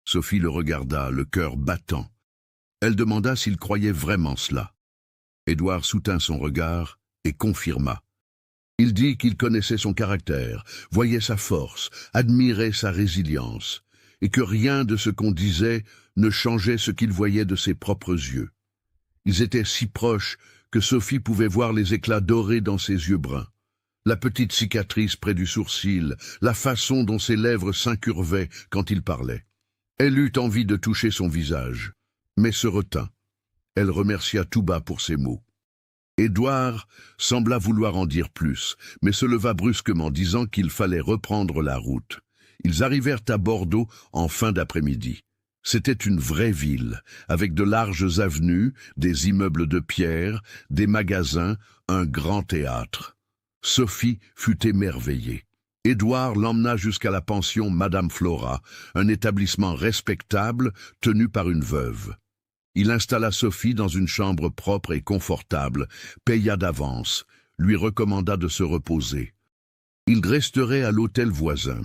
Sophie le regarda, le cœur battant. Elle demanda s'il croyait vraiment cela. Édouard soutint son regard et confirma. Il dit qu'il connaissait son caractère, voyait sa force, admirait sa résilience, et que rien de ce qu'on disait ne changeait ce qu'il voyait de ses propres yeux. Ils étaient si proches que Sophie pouvait voir les éclats dorés dans ses yeux bruns, la petite cicatrice près du sourcil, la façon dont ses lèvres s'incurvaient quand il parlait. Elle eut envie de toucher son visage, mais se retint. Elle remercia tout bas pour ses mots. Édouard sembla vouloir en dire plus, mais se leva brusquement, disant qu'il fallait reprendre la route. Ils arrivèrent à Bordeaux en fin d'après-midi. C'était une vraie ville, avec de larges avenues, des immeubles de pierre, des magasins, un grand théâtre. Sophie fut émerveillée. Édouard l'emmena jusqu'à la pension Madame Flora, un établissement respectable tenu par une veuve. Il installa Sophie dans une chambre propre et confortable, paya d'avance, lui recommanda de se reposer. Il resterait à l'hôtel voisin.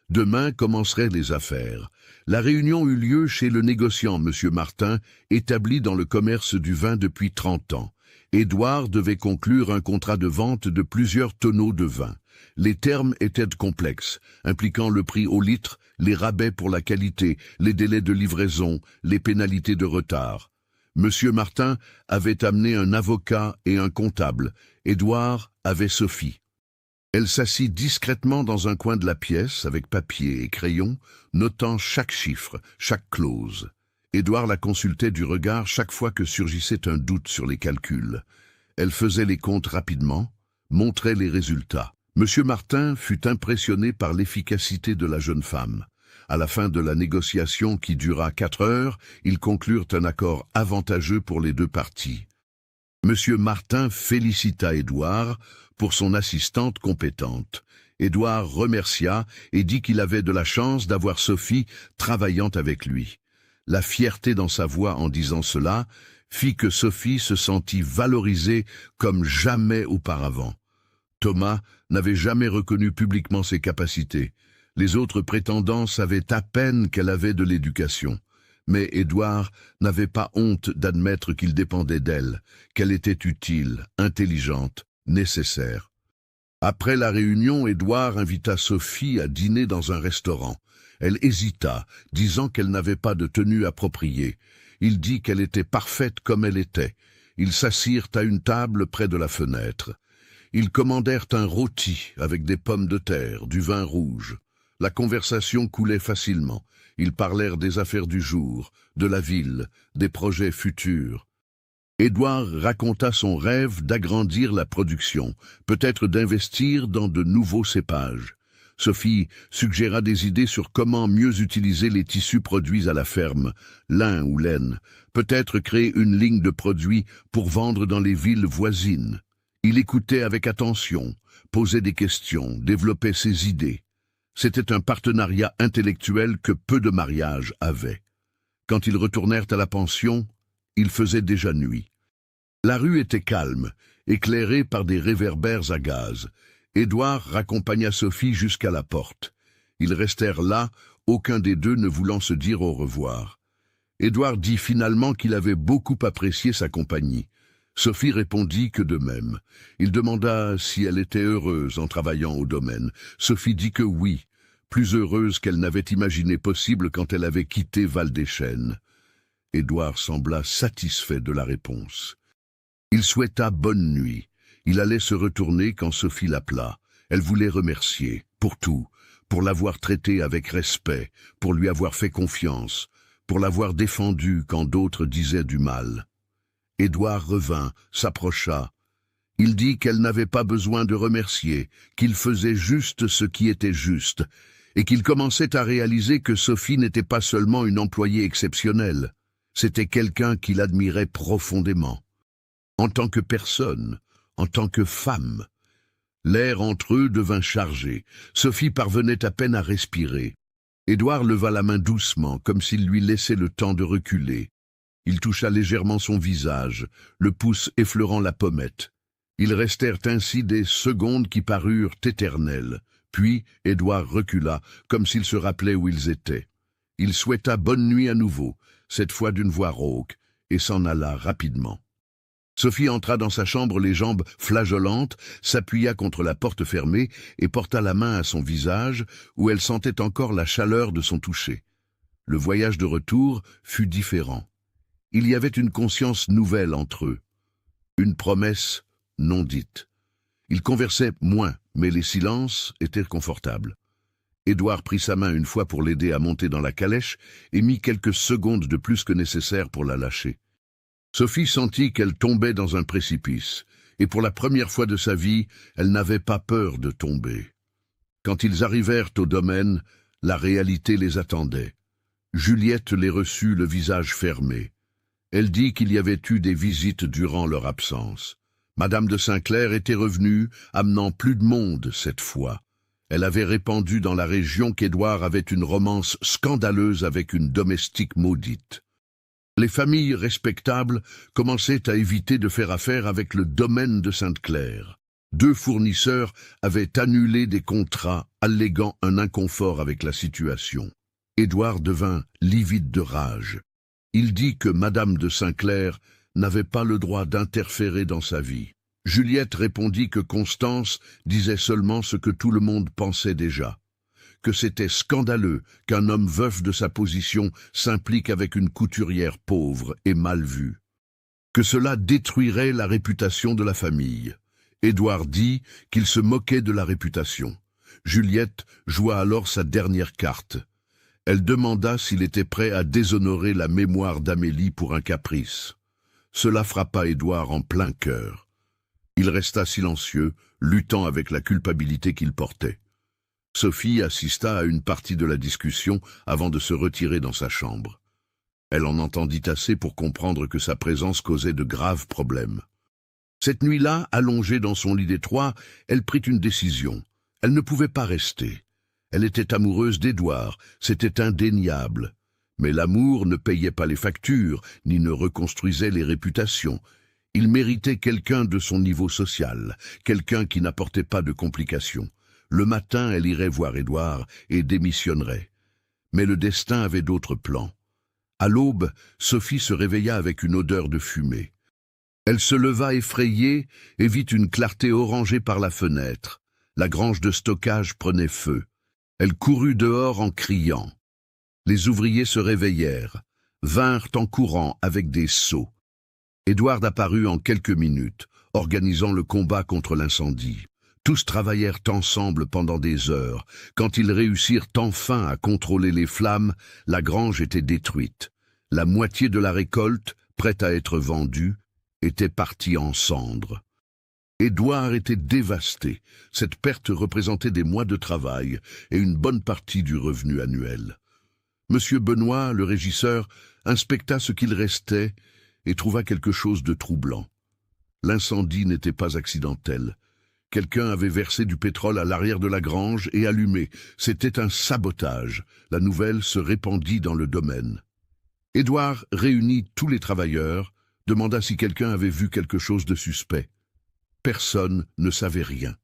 Demain commenceraient les affaires. La réunion eut lieu chez le négociant M. Martin, établi dans le commerce du vin depuis 30 ans. Édouard devait conclure un contrat de vente de plusieurs tonneaux de vin. Les termes étaient complexes, impliquant le prix au litre, les rabais pour la qualité, les délais de livraison, les pénalités de retard. M. Martin avait amené un avocat et un comptable. Édouard avait Sophie. Elle s'assit discrètement dans un coin de la pièce, avec papier et crayon, notant chaque chiffre, chaque clause. Édouard la consultait du regard chaque fois que surgissait un doute sur les calculs. Elle faisait les comptes rapidement, montrait les résultats. M. Martin fut impressionné par l'efficacité de la jeune femme. À la fin de la négociation qui dura 4 heures, ils conclurent un accord avantageux pour les 2 parties. M. Martin félicita Édouard pour son assistante compétente. Édouard remercia et dit qu'il avait de la chance d'avoir Sophie travaillant avec lui. La fierté dans sa voix en disant cela fit que Sophie se sentit valorisée comme jamais auparavant. Thomas n'avait jamais reconnu publiquement ses capacités. Les autres prétendants savaient à peine qu'elle avait de l'éducation. Mais Édouard n'avait pas honte d'admettre qu'il dépendait d'elle, qu'elle était utile, intelligente, nécessaire. Après la réunion, Édouard invita Sophie à dîner dans un restaurant. Elle hésita, disant qu'elle n'avait pas de tenue appropriée. Il dit qu'elle était parfaite comme elle était. Ils s'assirent à une table près de la fenêtre. Ils commandèrent un rôti avec des pommes de terre, du vin rouge. La conversation coulait facilement. Ils parlèrent des affaires du jour, de la ville, des projets futurs. Édouard raconta son rêve d'agrandir la production, peut-être d'investir dans de nouveaux cépages. Sophie suggéra des idées sur comment mieux utiliser les tissus produits à la ferme, lin ou laine, peut-être créer une ligne de produits pour vendre dans les villes voisines. Il écoutait avec attention, posait des questions, développait ses idées. C'était un partenariat intellectuel que peu de mariages avaient. Quand ils retournèrent à la pension, il faisait déjà nuit. La rue était calme, éclairée par des réverbères à gaz. Édouard raccompagna Sophie jusqu'à la porte. Ils restèrent là, aucun des deux ne voulant se dire au revoir. Édouard dit finalement qu'il avait beaucoup apprécié sa compagnie. Sophie répondit que de même. Il demanda si elle était heureuse en travaillant au domaine. Sophie dit que oui, plus heureuse qu'elle n'avait imaginé possible quand elle avait quitté Val-des-Chênes. Édouard sembla satisfait de la réponse. Il souhaita bonne nuit. Il allait se retourner quand Sophie l'appela. Elle voulait remercier, pour tout, pour l'avoir traité avec respect, pour lui avoir fait confiance, pour l'avoir défendu quand d'autres disaient du mal. Édouard revint, s'approcha. Il dit qu'elle n'avait pas besoin de remercier, qu'il faisait juste ce qui était juste, et qu'il commençait à réaliser que Sophie n'était pas seulement une employée exceptionnelle, c'était quelqu'un qu'il admirait profondément. En tant que personne, en tant que femme. L'air entre eux devint chargé. Sophie parvenait à peine à respirer. Édouard leva la main doucement, comme s'il lui laissait le temps de reculer. Il toucha légèrement son visage, le pouce effleurant la pommette. Ils restèrent ainsi des secondes qui parurent éternelles. Puis Édouard recula, comme s'il se rappelait où ils étaient. Il souhaita bonne nuit à nouveau, cette fois d'une voix rauque, et s'en alla rapidement. Sophie entra dans sa chambre les jambes flageolantes, s'appuya contre la porte fermée et porta la main à son visage, où elle sentait encore la chaleur de son toucher. Le voyage de retour fut différent. Il y avait une conscience nouvelle entre eux, une promesse non dite. Ils conversaient moins, mais les silences étaient confortables. Édouard prit sa main une fois pour l'aider à monter dans la calèche et mit quelques secondes de plus que nécessaire pour la lâcher. Sophie sentit qu'elle tombait dans un précipice, et pour la première fois de sa vie, elle n'avait pas peur de tomber. Quand ils arrivèrent au domaine, la réalité les attendait. Juliette les reçut le visage fermé. Elle dit qu'il y avait eu des visites durant leur absence. Madame de Saint-Clair était revenue, amenant plus de monde cette fois. Elle avait répandu dans la région qu'Édouard avait une romance scandaleuse avec une domestique maudite. Les familles respectables commençaient à éviter de faire affaire avec le domaine de Sainte-Claire. 2 fournisseurs avaient annulé des contrats alléguant un inconfort avec la situation. Édouard devint livide de rage. Il dit que Madame de Saint-Clair n'avait pas le droit d'interférer dans sa vie. Juliette répondit que Constance disait seulement ce que tout le monde pensait déjà. Que c'était scandaleux qu'un homme veuf de sa position s'implique avec une couturière pauvre et mal vue. Que cela détruirait la réputation de la famille. Édouard dit qu'il se moquait de la réputation. Juliette joua alors sa dernière carte. Elle demanda s'il était prêt à déshonorer la mémoire d'Amélie pour un caprice. Cela frappa Édouard en plein cœur. Il resta silencieux, luttant avec la culpabilité qu'il portait. Sophie assista à une partie de la discussion avant de se retirer dans sa chambre. Elle en entendit assez pour comprendre que sa présence causait de graves problèmes. Cette nuit-là, allongée dans son lit d'étroit, elle prit une décision. Elle ne pouvait pas rester. Elle était amoureuse d'Édouard, c'était indéniable. Mais l'amour ne payait pas les factures, ni ne reconstruisait les réputations. Il méritait quelqu'un de son niveau social, quelqu'un qui n'apportait pas de complications. Le matin, elle irait voir Édouard et démissionnerait. Mais le destin avait d'autres plans. À l'aube, Sophie se réveilla avec une odeur de fumée. Elle se leva effrayée et vit une clarté orangée par la fenêtre. La grange de stockage prenait feu. Elle courut dehors en criant. Les ouvriers se réveillèrent, vinrent en courant avec des seaux. Édouard apparut en quelques minutes, organisant le combat contre l'incendie. Tous travaillèrent ensemble pendant des heures. Quand ils réussirent enfin à contrôler les flammes, la grange était détruite. La moitié de la récolte, prête à être vendue, était partie en cendres. Édouard était dévasté. Cette perte représentait des mois de travail et une bonne partie du revenu annuel. Monsieur Benoît, le régisseur, inspecta ce qu'il restait et trouva quelque chose de troublant. L'incendie n'était pas accidentel. Quelqu'un avait versé du pétrole à l'arrière de la grange et allumé. C'était un sabotage. La nouvelle se répandit dans le domaine. Édouard réunit tous les travailleurs, demanda si quelqu'un avait vu quelque chose de suspect. Personne ne savait rien.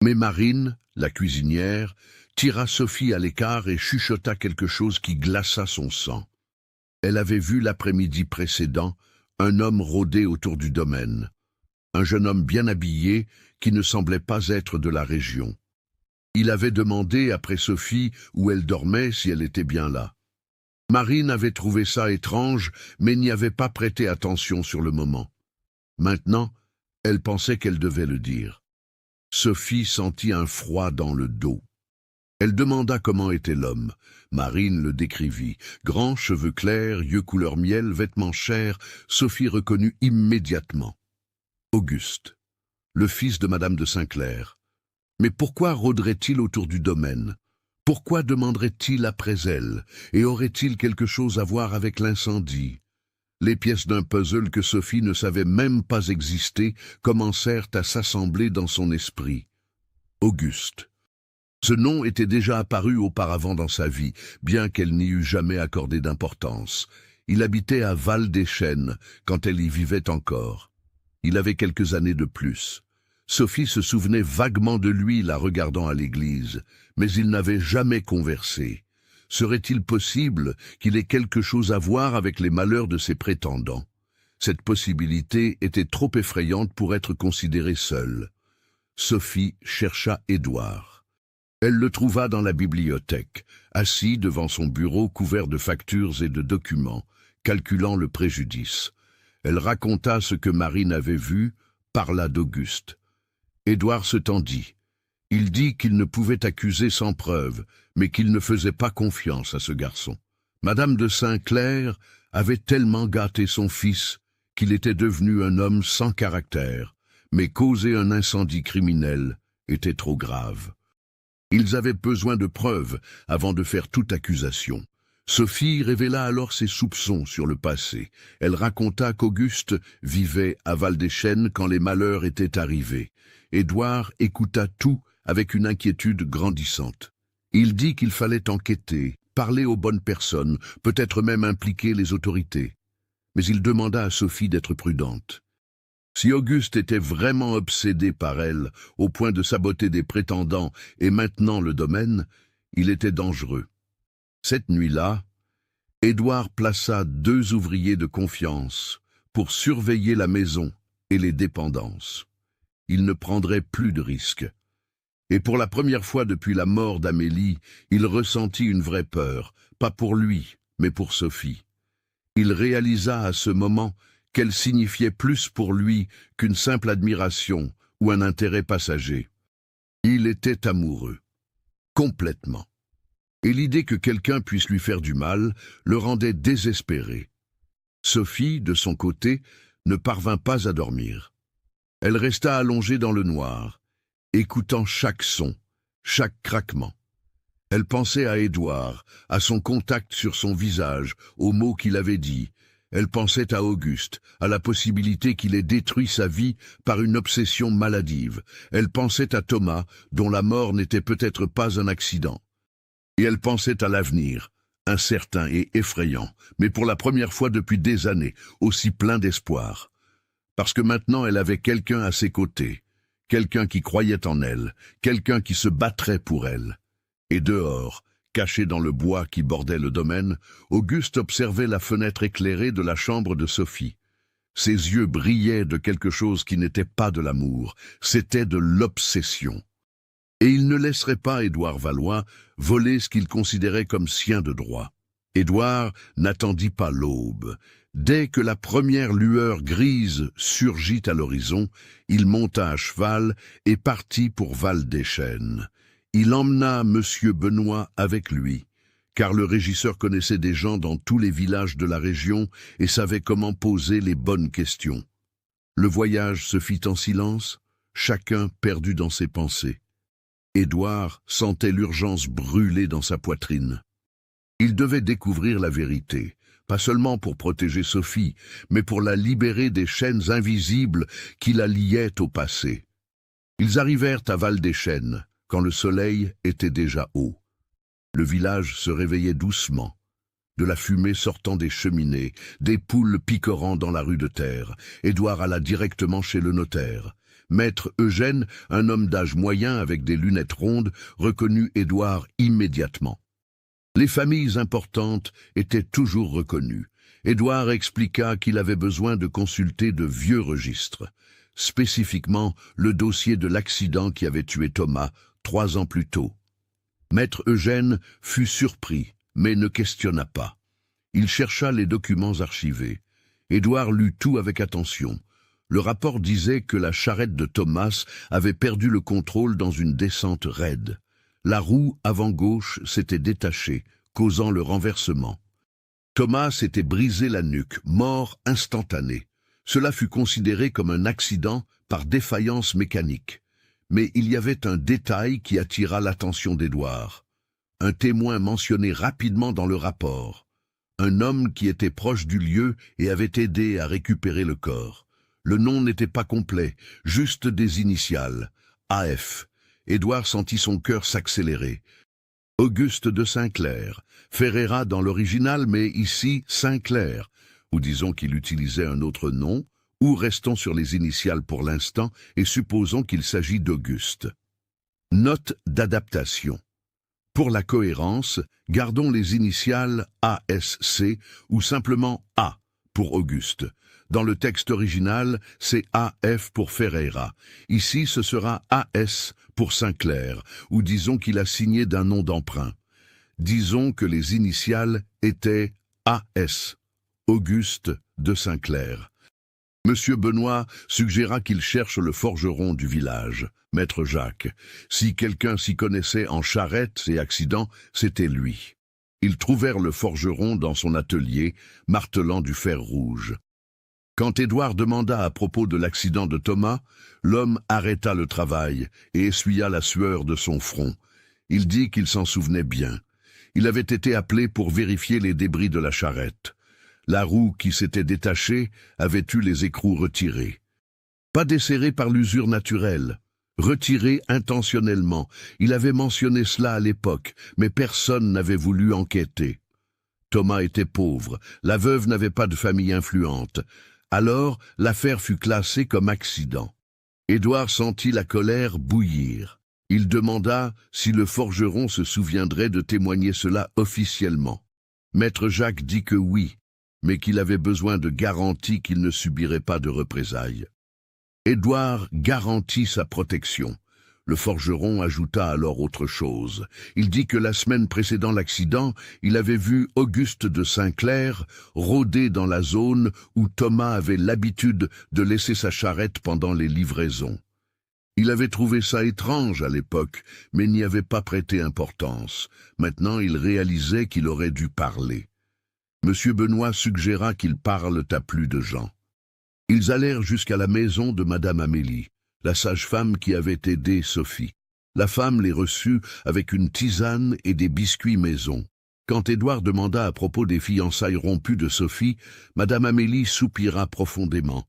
Mais Marine, la cuisinière, tira Sophie à l'écart et chuchota quelque chose qui glaça son sang. Elle avait vu l'après-midi précédent un homme rôder autour du domaine. Un jeune homme bien habillé qui ne semblait pas être de la région. Il avait demandé après Sophie où elle dormait, si elle était bien là. Marine avait trouvé ça étrange, mais n'y avait pas prêté attention sur le moment. Maintenant, elle pensait qu'elle devait le dire. Sophie sentit un froid dans le dos. Elle demanda comment était l'homme. Marine le décrivit. Grands cheveux clairs, yeux couleur miel, vêtements chers, Sophie reconnut immédiatement. Auguste, le fils de Madame de Saint-Clair. Mais pourquoi rôderait-il autour du domaine? Pourquoi demanderait-il après elle? Et aurait-il quelque chose à voir avec l'incendie? Les pièces d'un puzzle que Sophie ne savait même pas exister commencèrent à s'assembler dans son esprit. Auguste. Ce nom était déjà apparu auparavant dans sa vie, bien qu'elle n'y eût jamais accordé d'importance. Il habitait à Val-des-Chênes, quand elle y vivait encore. Il avait quelques années de plus. Sophie se souvenait vaguement de lui la regardant à l'église, mais ils n'avaient jamais conversé. Serait-il possible qu'il ait quelque chose à voir avec les malheurs de ses prétendants? Cette possibilité était trop effrayante pour être considérée seule. Sophie chercha Édouard. Elle le trouva dans la bibliothèque, assis devant son bureau couvert de factures et de documents, calculant le préjudice. Elle raconta ce que Marine avait vu, parla d'Auguste. Édouard se tendit. Il dit qu'il ne pouvait accuser sans preuve, mais qu'il ne faisait pas confiance à ce garçon. Madame de Saint-Clair avait tellement gâté son fils qu'il était devenu un homme sans caractère, mais causer un incendie criminel était trop grave. Ils avaient besoin de preuves avant de faire toute accusation. Sophie révéla alors ses soupçons sur le passé. Elle raconta qu'Auguste vivait à Val-des-Chênes quand les malheurs étaient arrivés. Édouard écouta tout avec une inquiétude grandissante. Il dit qu'il fallait enquêter, parler aux bonnes personnes, peut-être même impliquer les autorités. Mais il demanda à Sophie d'être prudente. Si Auguste était vraiment obsédé par elle, au point de saboter des prétendants et maintenant le domaine, il était dangereux. Cette nuit-là, Édouard plaça 2 ouvriers de confiance pour surveiller la maison et les dépendances. Il ne prendrait plus de risques. Et pour la première fois depuis la mort d'Amélie, il ressentit une vraie peur, pas pour lui, mais pour Sophie. Il réalisa à ce moment qu'elle signifiait plus pour lui qu'une simple admiration ou un intérêt passager. Il était amoureux, complètement. Et l'idée que quelqu'un puisse lui faire du mal le rendait désespéré. Sophie, de son côté, ne parvint pas à dormir. Elle resta allongée dans le noir, écoutant chaque son, chaque craquement. Elle pensait à Édouard, à son contact sur son visage, aux mots qu'il avait dits. Elle pensait à Auguste, à la possibilité qu'il ait détruit sa vie par une obsession maladive. Elle pensait à Thomas, dont la mort n'était peut-être pas un accident. Et elle pensait à l'avenir, incertain et effrayant, mais pour la première fois depuis des années, aussi plein d'espoir. Parce que maintenant elle avait quelqu'un à ses côtés, quelqu'un qui croyait en elle, quelqu'un qui se battrait pour elle. Et dehors, caché dans le bois qui bordait le domaine, Auguste observait la fenêtre éclairée de la chambre de Sophie. Ses yeux brillaient de quelque chose qui n'était pas de l'amour, c'était de l'obsession. Et il ne laisserait pas Édouard Valois voler ce qu'il considérait comme sien de droit. Édouard n'attendit pas l'aube. Dès que la première lueur grise surgit à l'horizon, il monta à cheval et partit pour Val-des-Chênes. Il emmena Monsieur Benoît avec lui, car le régisseur connaissait des gens dans tous les villages de la région et savait comment poser les bonnes questions. Le voyage se fit en silence, chacun perdu dans ses pensées. Édouard sentait l'urgence brûler dans sa poitrine. Il devait découvrir la vérité, pas seulement pour protéger Sophie, mais pour la libérer des chaînes invisibles qui la liaient au passé. Ils arrivèrent à Val-des-Chênes, quand le soleil était déjà haut. Le village se réveillait doucement. De la fumée sortant des cheminées, des poules picorant dans la rue de terre. Édouard alla directement chez le notaire. Maître Eugène, un homme d'âge moyen avec des lunettes rondes, reconnut Édouard immédiatement. Les familles importantes étaient toujours reconnues. Édouard expliqua qu'il avait besoin de consulter de vieux registres, spécifiquement le dossier de l'accident qui avait tué Thomas 3 ans plus tôt. Maître Eugène fut surpris, mais ne questionna pas. Il chercha les documents archivés. Édouard lut tout avec attention. Le rapport disait que la charrette de Thomas avait perdu le contrôle dans une descente raide. La roue avant gauche s'était détachée, causant le renversement. Thomas s'était brisé la nuque, mort instantané. Cela fut considéré comme un accident par défaillance mécanique. Mais il y avait un détail qui attira l'attention d'Édouard. Un témoin mentionné rapidement dans le rapport. Un homme qui était proche du lieu et avait aidé à récupérer le corps. Le nom n'était pas complet, juste des initiales. AF. Édouard sentit son cœur s'accélérer. Auguste de Saint-Clair. Ferreira dans l'original, mais ici Saint-Clair. Ou disons qu'il utilisait un autre nom, ou restons sur les initiales pour l'instant et supposons qu'il s'agit d'Auguste. Note d'adaptation. Pour la cohérence, gardons les initiales ASC ou simplement A pour Auguste. Dans le texte original, c'est AF pour Ferreira. Ici, ce sera AS pour Saint-Clair, ou disons qu'il a signé d'un nom d'emprunt. Disons que les initiales étaient AS, Auguste de Saint-Clair. Monsieur Benoît suggéra qu'il cherche le forgeron du village, Maître Jacques. Si quelqu'un s'y connaissait en charrettes et accidents, c'était lui. Ils trouvèrent le forgeron dans son atelier, martelant du fer rouge. Quand Édouard demanda à propos de l'accident de Thomas, l'homme arrêta le travail et essuya la sueur de son front. Il dit qu'il s'en souvenait bien. Il avait été appelé pour vérifier les débris de la charrette. La roue qui s'était détachée avait eu les écrous retirés. Pas desserrés par l'usure naturelle, retirés intentionnellement. Il avait mentionné cela à l'époque, mais personne n'avait voulu enquêter. Thomas était pauvre, la veuve n'avait pas de famille influente. Alors, l'affaire fut classée comme accident. Édouard sentit la colère bouillir. Il demanda si le forgeron se souviendrait de témoigner cela officiellement. Maître Jacques dit que oui, mais qu'il avait besoin de garanties qu'il ne subirait pas de représailles. Édouard garantit sa protection. Le forgeron ajouta alors autre chose. Il dit que la semaine précédant l'accident, il avait vu Auguste de Saint-Clair rôder dans la zone où Thomas avait l'habitude de laisser sa charrette pendant les livraisons. Il avait trouvé ça étrange à l'époque, mais n'y avait pas prêté importance. Maintenant, il réalisait qu'il aurait dû parler. Monsieur Benoît suggéra qu'ils parlent à plus de gens. Ils allèrent jusqu'à la maison de Madame Amélie, la sage-femme qui avait aidé Sophie. La femme les reçut avec une tisane et des biscuits maison. Quand Édouard demanda à propos des fiançailles rompues de Sophie, Madame Amélie soupira profondément.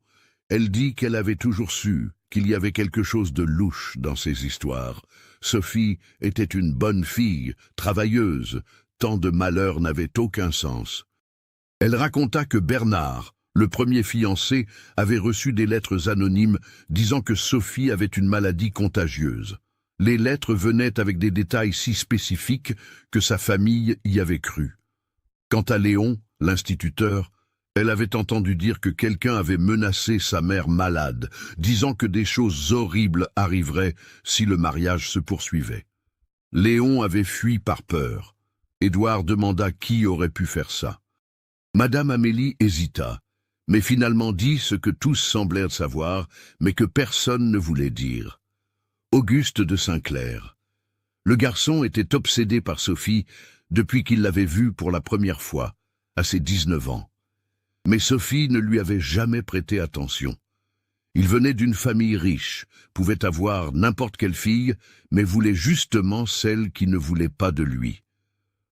Elle dit qu'elle avait toujours su qu'il y avait quelque chose de louche dans ces histoires. Sophie était une bonne fille, travailleuse, tant de malheur n'avait aucun sens. Elle raconta que Bernard, le premier fiancé, avait reçu des lettres anonymes disant que Sophie avait une maladie contagieuse. Les lettres venaient avec des détails si spécifiques que sa famille y avait cru. Quant à Léon, l'instituteur, elle avait entendu dire que quelqu'un avait menacé sa mère malade, disant que des choses horribles arriveraient si le mariage se poursuivait. Léon avait fui par peur. Édouard demanda qui aurait pu faire ça. Madame Amélie hésita, mais finalement dit ce que tous semblèrent savoir, mais que personne ne voulait dire. Auguste de Saint-Clair. Le garçon était obsédé par Sophie depuis qu'il l'avait vue pour la première fois, à ses 19 ans. Mais Sophie ne lui avait jamais prêté attention. Il venait d'une famille riche, pouvait avoir n'importe quelle fille, mais voulait justement celle qui ne voulait pas de lui.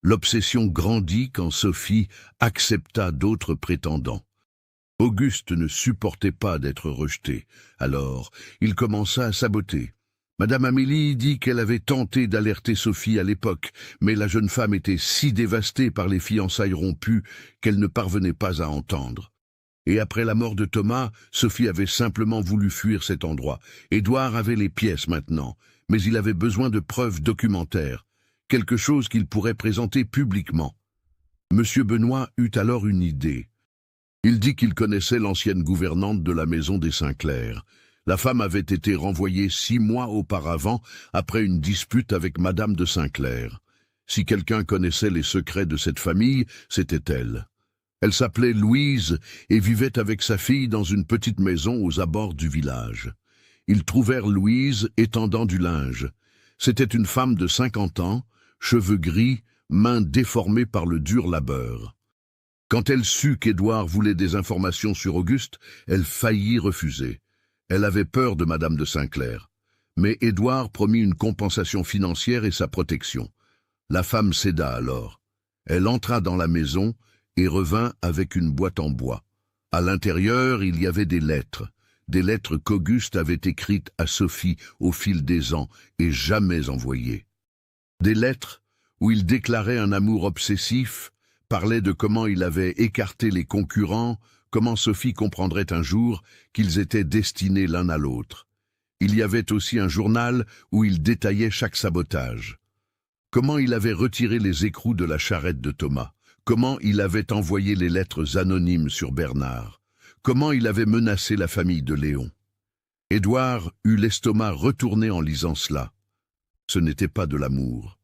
L'obsession grandit quand Sophie accepta d'autres prétendants. Auguste ne supportait pas d'être rejeté, alors il commença à saboter. Madame Amélie dit qu'elle avait tenté d'alerter Sophie à l'époque, mais la jeune femme était si dévastée par les fiançailles rompues qu'elle ne parvenait pas à entendre. Et après la mort de Thomas, Sophie avait simplement voulu fuir cet endroit. Édouard avait les pièces maintenant, mais il avait besoin de preuves documentaires, quelque chose qu'il pourrait présenter publiquement. Monsieur Benoît eut alors une idée. Il dit qu'il connaissait l'ancienne gouvernante de la maison des Saint-Clair. La femme avait été renvoyée 6 mois auparavant après une dispute avec Madame de Saint-Clair. Si quelqu'un connaissait les secrets de cette famille, c'était elle. Elle s'appelait Louise et vivait avec sa fille dans une petite maison aux abords du village. Ils trouvèrent Louise étendant du linge. C'était une femme de 50 ans, cheveux gris, mains déformées par le dur labeur. Quand elle sut qu'Édouard voulait des informations sur Auguste, elle faillit refuser. Elle avait peur de Madame de Saint-Clair. Mais Édouard promit une compensation financière et sa protection. La femme céda alors. Elle entra dans la maison et revint avec une boîte en bois. À l'intérieur, il y avait des lettres qu'Auguste avait écrites à Sophie au fil des ans et jamais envoyées. Des lettres où il déclarait un amour obsessif, parlait de comment il avait écarté les concurrents, comment Sophie comprendrait un jour qu'ils étaient destinés l'un à l'autre. Il y avait aussi un journal où il détaillait chaque sabotage. Comment il avait retiré les écrous de la charrette de Thomas. Comment il avait envoyé les lettres anonymes sur Bernard. Comment il avait menacé la famille de Léon. Édouard eut l'estomac retourné en lisant cela. Ce n'était pas de l'amour.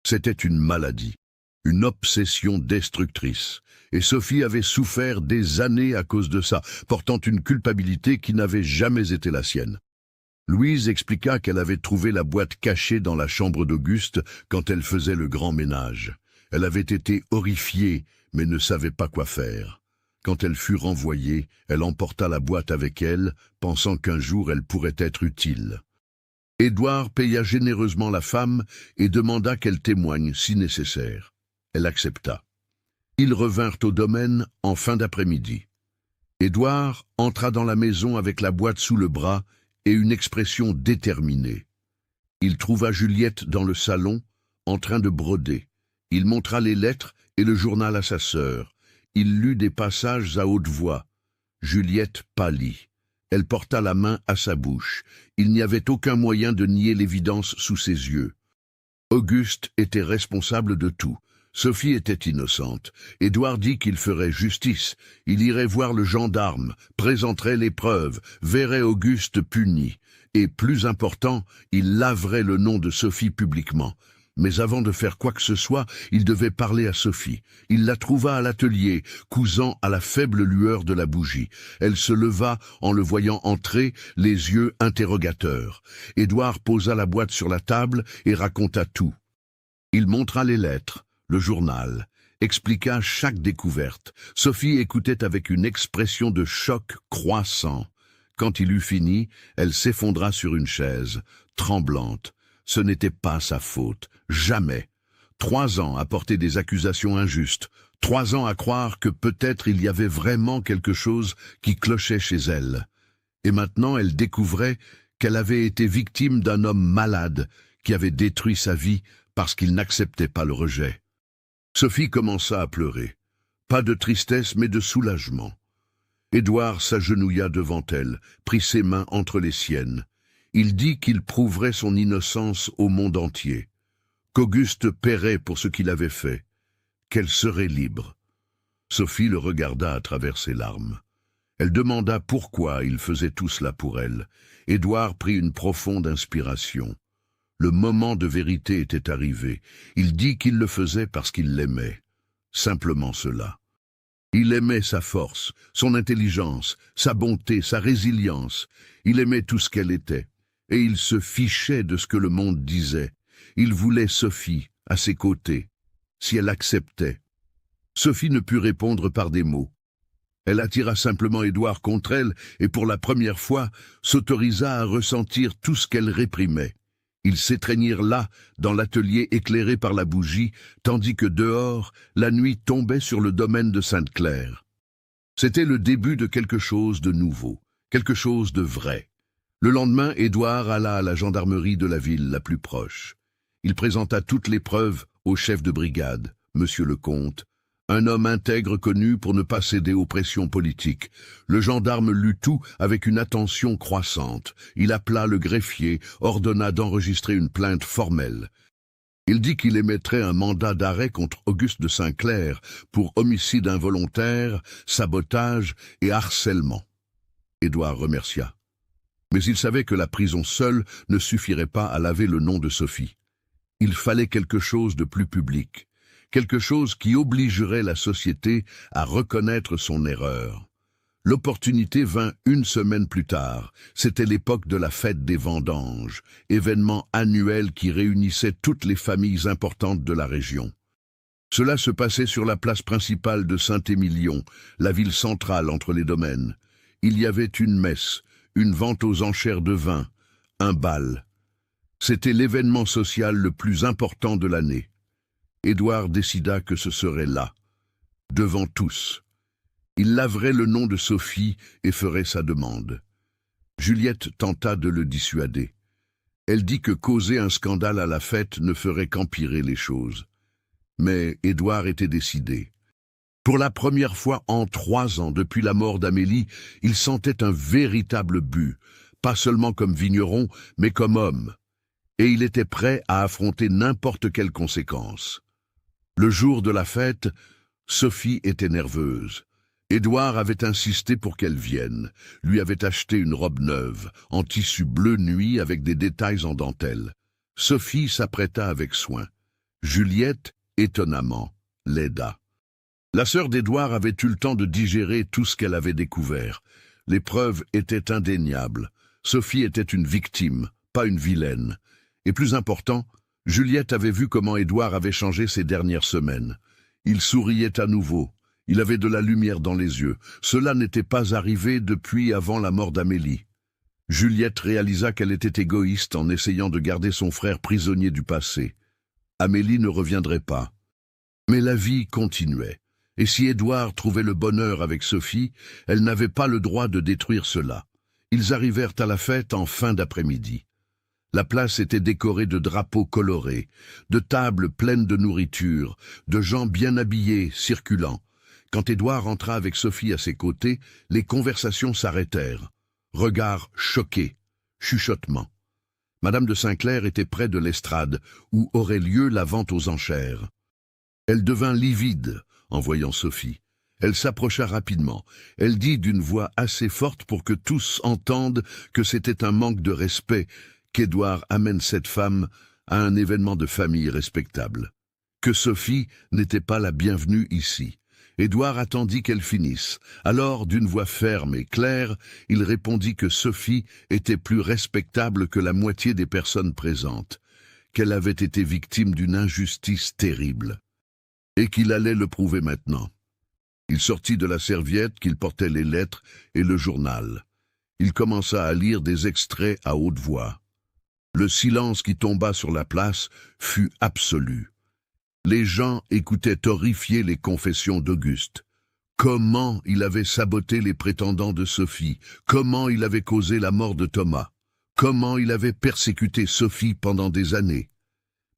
C'était une maladie, une obsession destructrice. Et Sophie avait souffert des années à cause de ça, portant une culpabilité qui n'avait jamais été la sienne. Louise expliqua qu'elle avait trouvé la boîte cachée dans la chambre d'Auguste quand elle faisait le grand ménage. Elle avait été horrifiée, mais ne savait pas quoi faire. Quand elle fut renvoyée, elle emporta la boîte avec elle, pensant qu'un jour elle pourrait être utile. Édouard paya généreusement la femme et demanda qu'elle témoigne si nécessaire. Elle accepta. Ils revinrent au domaine en fin d'après-midi. Édouard entra dans la maison avec la boîte sous le bras et une expression déterminée. Il trouva Juliette dans le salon, en train de broder. Il montra les lettres et le journal à sa sœur. Il lut des passages à haute voix. Juliette pâlit. Elle porta la main à sa bouche. Il n'y avait aucun moyen de nier l'évidence sous ses yeux. Auguste était responsable de tout. Sophie était innocente. Édouard dit qu'il ferait justice. Il irait voir le gendarme, présenterait les preuves, verrait Auguste puni. Et, plus important, il laverait le nom de Sophie publiquement. Mais avant de faire quoi que ce soit, il devait parler à Sophie. Il la trouva à l'atelier, cousant à la faible lueur de la bougie. Elle se leva en le voyant entrer, les yeux interrogateurs. Édouard posa la boîte sur la table et raconta tout. Il montra les lettres, le journal, expliqua chaque découverte. Sophie écoutait avec une expression de choc croissant. Quand il eut fini, elle s'effondra sur une chaise, tremblante. Ce n'était pas sa faute, jamais. 3 ans à porter des accusations injustes, 3 ans à croire que peut-être il y avait vraiment quelque chose qui clochait chez elle. Et maintenant elle découvrait qu'elle avait été victime d'un homme malade qui avait détruit sa vie parce qu'il n'acceptait pas le rejet. Sophie commença à pleurer. Pas de tristesse, mais de soulagement. Édouard s'agenouilla devant elle, prit ses mains entre les siennes. Il dit qu'il prouverait son innocence au monde entier, qu'Auguste paierait pour ce qu'il avait fait, qu'elle serait libre. Sophie le regarda à travers ses larmes. Elle demanda pourquoi il faisait tout cela pour elle. Édouard prit une profonde inspiration. Le moment de vérité était arrivé. Il dit qu'il le faisait parce qu'il l'aimait. Simplement cela. Il aimait sa force, son intelligence, sa bonté, sa résilience. Il aimait tout ce qu'elle était. Et il se fichait de ce que le monde disait. Il voulait Sophie, à ses côtés, si elle acceptait. Sophie ne put répondre par des mots. Elle attira simplement Édouard contre elle et pour la première fois s'autorisa à ressentir tout ce qu'elle réprimait. Ils s'étreignirent là, dans l'atelier éclairé par la bougie, tandis que dehors, la nuit tombait sur le domaine de Sainte-Claire. C'était le début de quelque chose de nouveau, quelque chose de vrai. Le lendemain, Édouard alla à la gendarmerie de la ville la plus proche. Il présenta toutes les preuves au chef de brigade, Monsieur le comte, un homme intègre connu pour ne pas céder aux pressions politiques. Le gendarme lut tout avec une attention croissante. Il appela le greffier, ordonna d'enregistrer une plainte formelle. Il dit qu'il émettrait un mandat d'arrêt contre Auguste de Sainte-Claire pour homicide involontaire, sabotage et harcèlement. Édouard remercia. Mais il savait que la prison seule ne suffirait pas à laver le nom de Sophie. Il fallait quelque chose de plus public. Quelque chose qui obligerait la société à reconnaître son erreur. L'opportunité vint une semaine plus tard. C'était l'époque de la fête des vendanges, événement annuel qui réunissait toutes les familles importantes de la région. Cela se passait sur la place principale de Saint-Émilion, la ville centrale entre les domaines. Il y avait une messe, une vente aux enchères de vin, un bal. C'était l'événement social le plus important de l'année. Édouard décida que ce serait là, devant tous. Il laverait le nom de Sophie et ferait sa demande. Juliette tenta de le dissuader. Elle dit que causer un scandale à la fête ne ferait qu'empirer les choses. Mais Édouard était décidé. Pour la première fois en 3 ans depuis la mort d'Amélie, il sentait un véritable but, pas seulement comme vigneron, mais comme homme. Et il était prêt à affronter n'importe quelle conséquence. Le jour de la fête, Sophie était nerveuse. Édouard avait insisté pour qu'elle vienne, lui avait acheté une robe neuve, en tissu bleu nuit avec des détails en dentelle. Sophie s'apprêta avec soin. Juliette, étonnamment, l'aida. La sœur d'Édouard avait eu le temps de digérer tout ce qu'elle avait découvert. Les preuves étaient indéniables. Sophie était une victime, pas une vilaine. Et plus important, Juliette avait vu comment Édouard avait changé ces dernières semaines. Il souriait à nouveau. Il avait de la lumière dans les yeux. Cela n'était pas arrivé depuis avant la mort d'Amélie. Juliette réalisa qu'elle était égoïste en essayant de garder son frère prisonnier du passé. Amélie ne reviendrait pas. Mais la vie continuait. Et si Édouard trouvait le bonheur avec Sophie, elle n'avait pas le droit de détruire cela. Ils arrivèrent à la fête en fin d'après-midi. La place était décorée de drapeaux colorés, de tables pleines de nourriture, de gens bien habillés, circulant. Quand Édouard entra avec Sophie à ses côtés, les conversations s'arrêtèrent. Regards choqués, chuchotements. Madame de Sainte-Claire était près de l'estrade, où aurait lieu la vente aux enchères. Elle devint livide en voyant Sophie. Elle s'approcha rapidement. Elle dit d'une voix assez forte pour que tous entendent que c'était un manque de respect qu'Édouard amène cette femme à un événement de famille respectable. Que Sophie n'était pas la bienvenue ici. Édouard attendit qu'elle finisse. Alors, d'une voix ferme et claire, il répondit que Sophie était plus respectable que la moitié des personnes présentes, qu'elle avait été victime d'une injustice terrible, et qu'il allait le prouver maintenant. Il sortit de la serviette qu'il portait les lettres et le journal. Il commença à lire des extraits à haute voix. Le silence qui tomba sur la place fut absolu. Les gens écoutaient horrifiés les confessions d'Auguste. Comment il avait saboté les prétendants de Sophie, comment il avait causé la mort de Thomas, comment il avait persécuté Sophie pendant des années.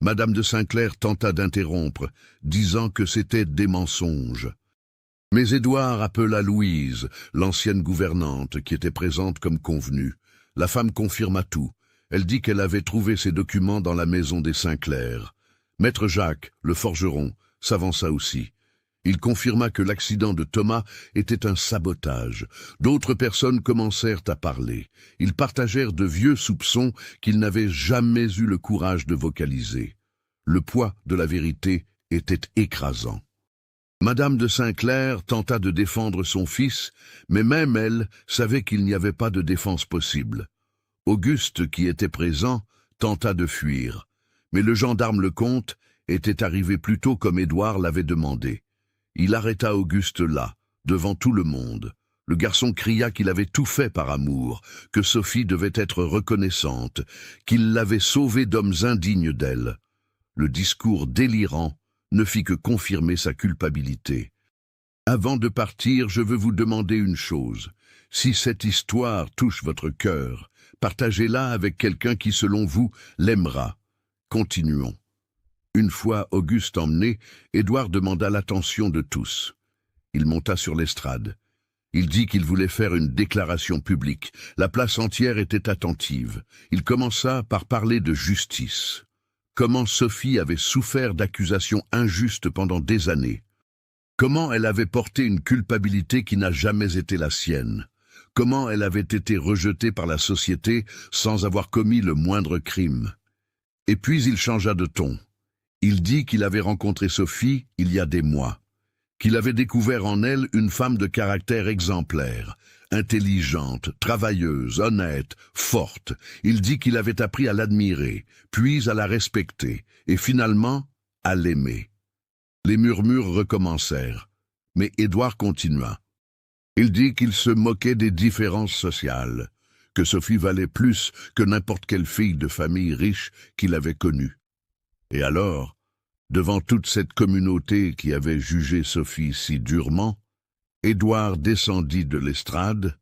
Madame de Saint-Clair tenta d'interrompre, disant que c'était des mensonges. Mais Édouard appela Louise, l'ancienne gouvernante, qui était présente comme convenu. La femme confirma tout. Elle dit qu'elle avait trouvé ces documents dans la maison des Saint-Clair. Maître Jacques, le forgeron, s'avança aussi. Il confirma que l'accident de Thomas était un sabotage. D'autres personnes commencèrent à parler. Ils partagèrent de vieux soupçons qu'ils n'avaient jamais eu le courage de vocaliser. Le poids de la vérité était écrasant. Madame de Saint-Clair tenta de défendre son fils, mais même elle savait qu'il n'y avait pas de défense possible. Auguste, qui était présent, tenta de fuir. Mais le gendarme Lecomte était arrivé plus tôt comme Édouard l'avait demandé. Il arrêta Auguste là, devant tout le monde. Le garçon cria qu'il avait tout fait par amour, que Sophie devait être reconnaissante, qu'il l'avait sauvée d'hommes indignes d'elle. Le discours délirant ne fit que confirmer sa culpabilité. Avant de partir, je veux vous demander une chose. Si cette histoire touche votre cœur, partagez-la avec quelqu'un qui, selon vous, l'aimera. Continuons. Une fois Auguste emmené, Édouard demanda l'attention de tous. Il monta sur l'estrade. Il dit qu'il voulait faire une déclaration publique. La place entière était attentive. Il commença par parler de justice. Comment Sophie avait souffert d'accusations injustes pendant des années. Comment elle avait porté une culpabilité qui n'a jamais été la sienne. Comment elle avait été rejetée par la société sans avoir commis le moindre crime. Et puis il changea de ton. Il dit qu'il avait rencontré Sophie il y a des mois, qu'il avait découvert en elle une femme de caractère exemplaire, intelligente, travailleuse, honnête, forte. Il dit qu'il avait appris à l'admirer, puis à la respecter, et finalement à l'aimer. Les murmures recommencèrent, mais Édouard continua. Il dit qu'il se moquait des différences sociales, que Sophie valait plus que n'importe quelle fille de famille riche qu'il avait connue. Et alors, devant toute cette communauté qui avait jugé Sophie si durement, Édouard descendit de l'estrade,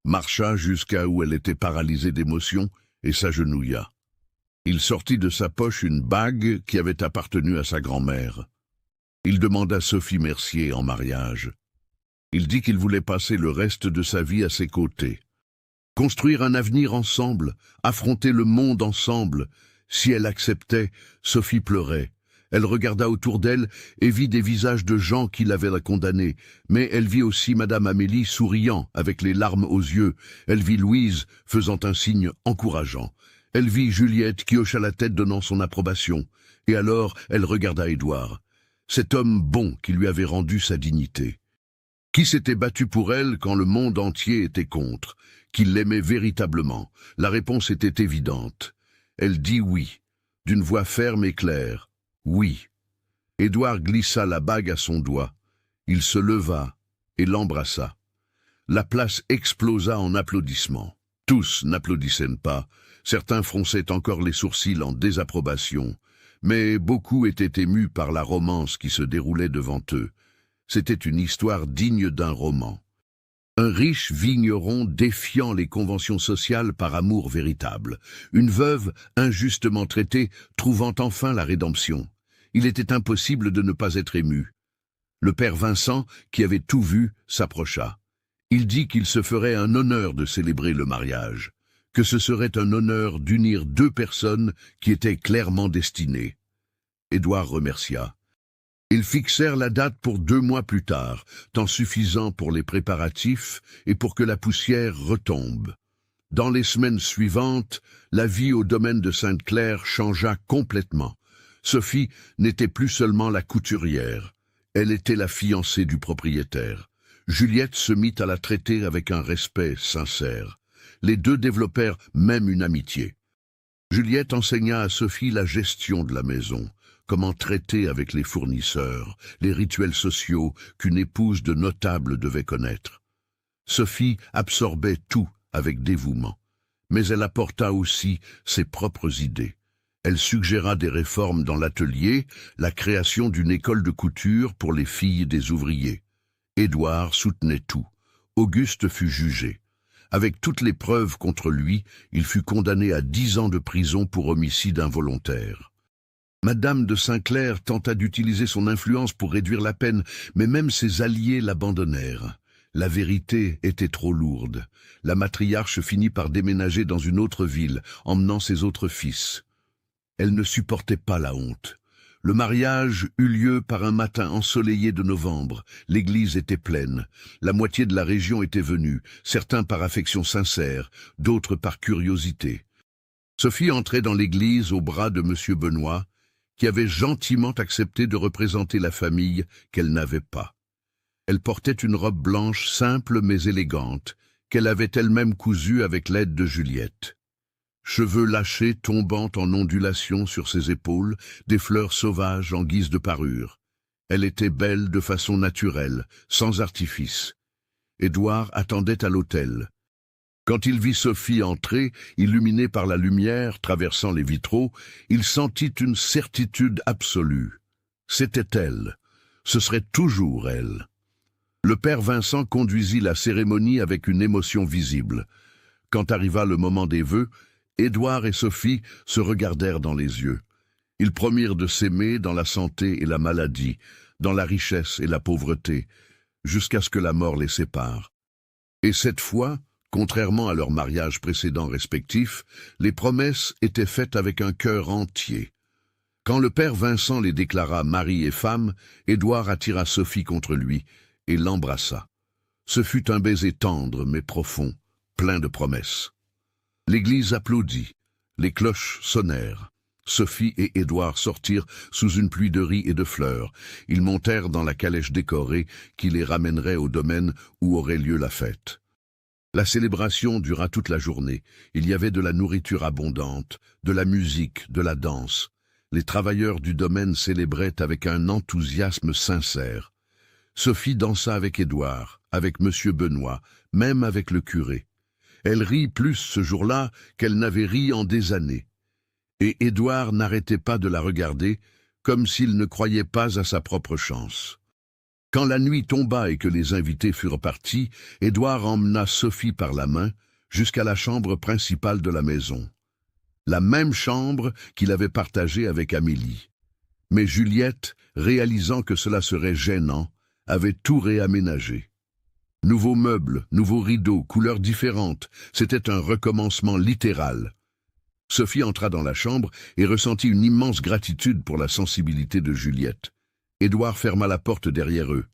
marcha jusqu'à où elle était paralysée d'émotion et s'agenouilla. Il sortit de sa poche une bague qui avait appartenu à sa grand-mère. Il demanda Sophie Mercier en mariage. Il dit qu'il voulait passer le reste de sa vie à ses côtés. Construire un avenir ensemble, affronter le monde ensemble. Si elle acceptait, Sophie pleurait. Elle regarda autour d'elle et vit des visages de gens qui l'avaient la condamnée. Mais elle vit aussi Madame Amélie souriant, avec les larmes aux yeux. Elle vit Louise faisant un signe encourageant. Elle vit Juliette qui hocha la tête donnant son approbation. Et alors elle regarda Édouard, cet homme bon qui lui avait rendu sa dignité. Qui s'était battu pour elle quand le monde entier était contre, qui l'aimait véritablement? La réponse était évidente. Elle dit oui, d'une voix ferme et claire. Oui. Édouard glissa la bague à son doigt. Il se leva et l'embrassa. La place explosa en applaudissements. Tous n'applaudissaient pas. Certains fronçaient encore les sourcils en désapprobation. Mais beaucoup étaient émus par la romance qui se déroulait devant eux. C'était une histoire digne d'un roman. Un riche vigneron défiant les conventions sociales par amour véritable. Une veuve injustement traitée trouvant enfin la rédemption. Il était impossible de ne pas être ému. Le père Vincent, qui avait tout vu, s'approcha. Il dit qu'il se ferait un honneur de célébrer le mariage, que ce serait un honneur d'unir deux personnes qui étaient clairement destinées. Édouard remercia. Ils fixèrent la date pour 2 mois plus tard, temps suffisant pour les préparatifs et pour que la poussière retombe. Dans les semaines suivantes, la vie au domaine de Sainte-Claire changea complètement. Sophie n'était plus seulement la couturière, elle était la fiancée du propriétaire. Juliette se mit à la traiter avec un respect sincère. Les deux développèrent même une amitié. Juliette enseigna à Sophie la gestion de la maison, comment traiter avec les fournisseurs, les rituels sociaux qu'une épouse de notable devait connaître. Sophie absorbait tout avec dévouement, mais elle apporta aussi ses propres idées. Elle suggéra des réformes dans l'atelier, la création d'une école de couture pour les filles des ouvriers. Édouard soutenait tout. Auguste fut jugé. Avec toutes les preuves contre lui, il fut condamné à 10 ans de prison pour homicide involontaire. Madame de Saint-Clair tenta d'utiliser son influence pour réduire la peine, mais même ses alliés l'abandonnèrent. La vérité était trop lourde. La matriarche finit par déménager dans une autre ville, emmenant ses autres fils. Elle ne supportait pas la honte. Le mariage eut lieu par un matin ensoleillé de novembre. L'église était pleine. La moitié de la région était venue, certains par affection sincère, d'autres par curiosité. Sophie entrait dans l'église au bras de M. Benoît, qui avait gentiment accepté de représenter la famille qu'elle n'avait pas. Elle portait une robe blanche simple mais élégante, qu'elle avait elle-même cousue avec l'aide de Juliette. Cheveux lâchés tombant en ondulation sur ses épaules, des fleurs sauvages en guise de parure. Elle était belle de façon naturelle, sans artifice. Édouard attendait à l'autel. Quand il vit Sophie entrer, illuminée par la lumière traversant les vitraux, il sentit une certitude absolue. C'était elle. Ce serait toujours elle. Le père Vincent conduisit la cérémonie avec une émotion visible. Quand arriva le moment des vœux, Édouard et Sophie se regardèrent dans les yeux. Ils promirent de s'aimer dans la santé et la maladie, dans la richesse et la pauvreté, jusqu'à ce que la mort les sépare. Et cette fois, contrairement à leurs mariages précédents respectifs, les promesses étaient faites avec un cœur entier. Quand le père Vincent les déclara mari et femme, Édouard attira Sophie contre lui et l'embrassa. Ce fut un baiser tendre mais profond, plein de promesses. L'église applaudit, les cloches sonnèrent. Sophie et Édouard sortirent sous une pluie de riz et de fleurs. Ils montèrent dans la calèche décorée qui les ramènerait au domaine où aurait lieu la fête. La célébration dura toute la journée. Il y avait de la nourriture abondante, de la musique, de la danse. Les travailleurs du domaine célébraient avec un enthousiasme sincère. Sophie dansa avec Édouard, avec M. Benoît, même avec le curé. Elle rit plus ce jour-là qu'elle n'avait ri en des années. Et Édouard n'arrêtait pas de la regarder, comme s'il ne croyait pas à sa propre chance. Quand la nuit tomba et que les invités furent partis, Édouard emmena Sophie par la main jusqu'à la chambre principale de la maison. La même chambre qu'il avait partagée avec Amélie. Mais Juliette, réalisant que cela serait gênant, avait tout réaménagé. Nouveaux meubles, nouveaux rideaux, couleurs différentes, c'était un recommencement littéral. Sophie entra dans la chambre et ressentit une immense gratitude pour la sensibilité de Juliette. Édouard ferma la porte derrière eux.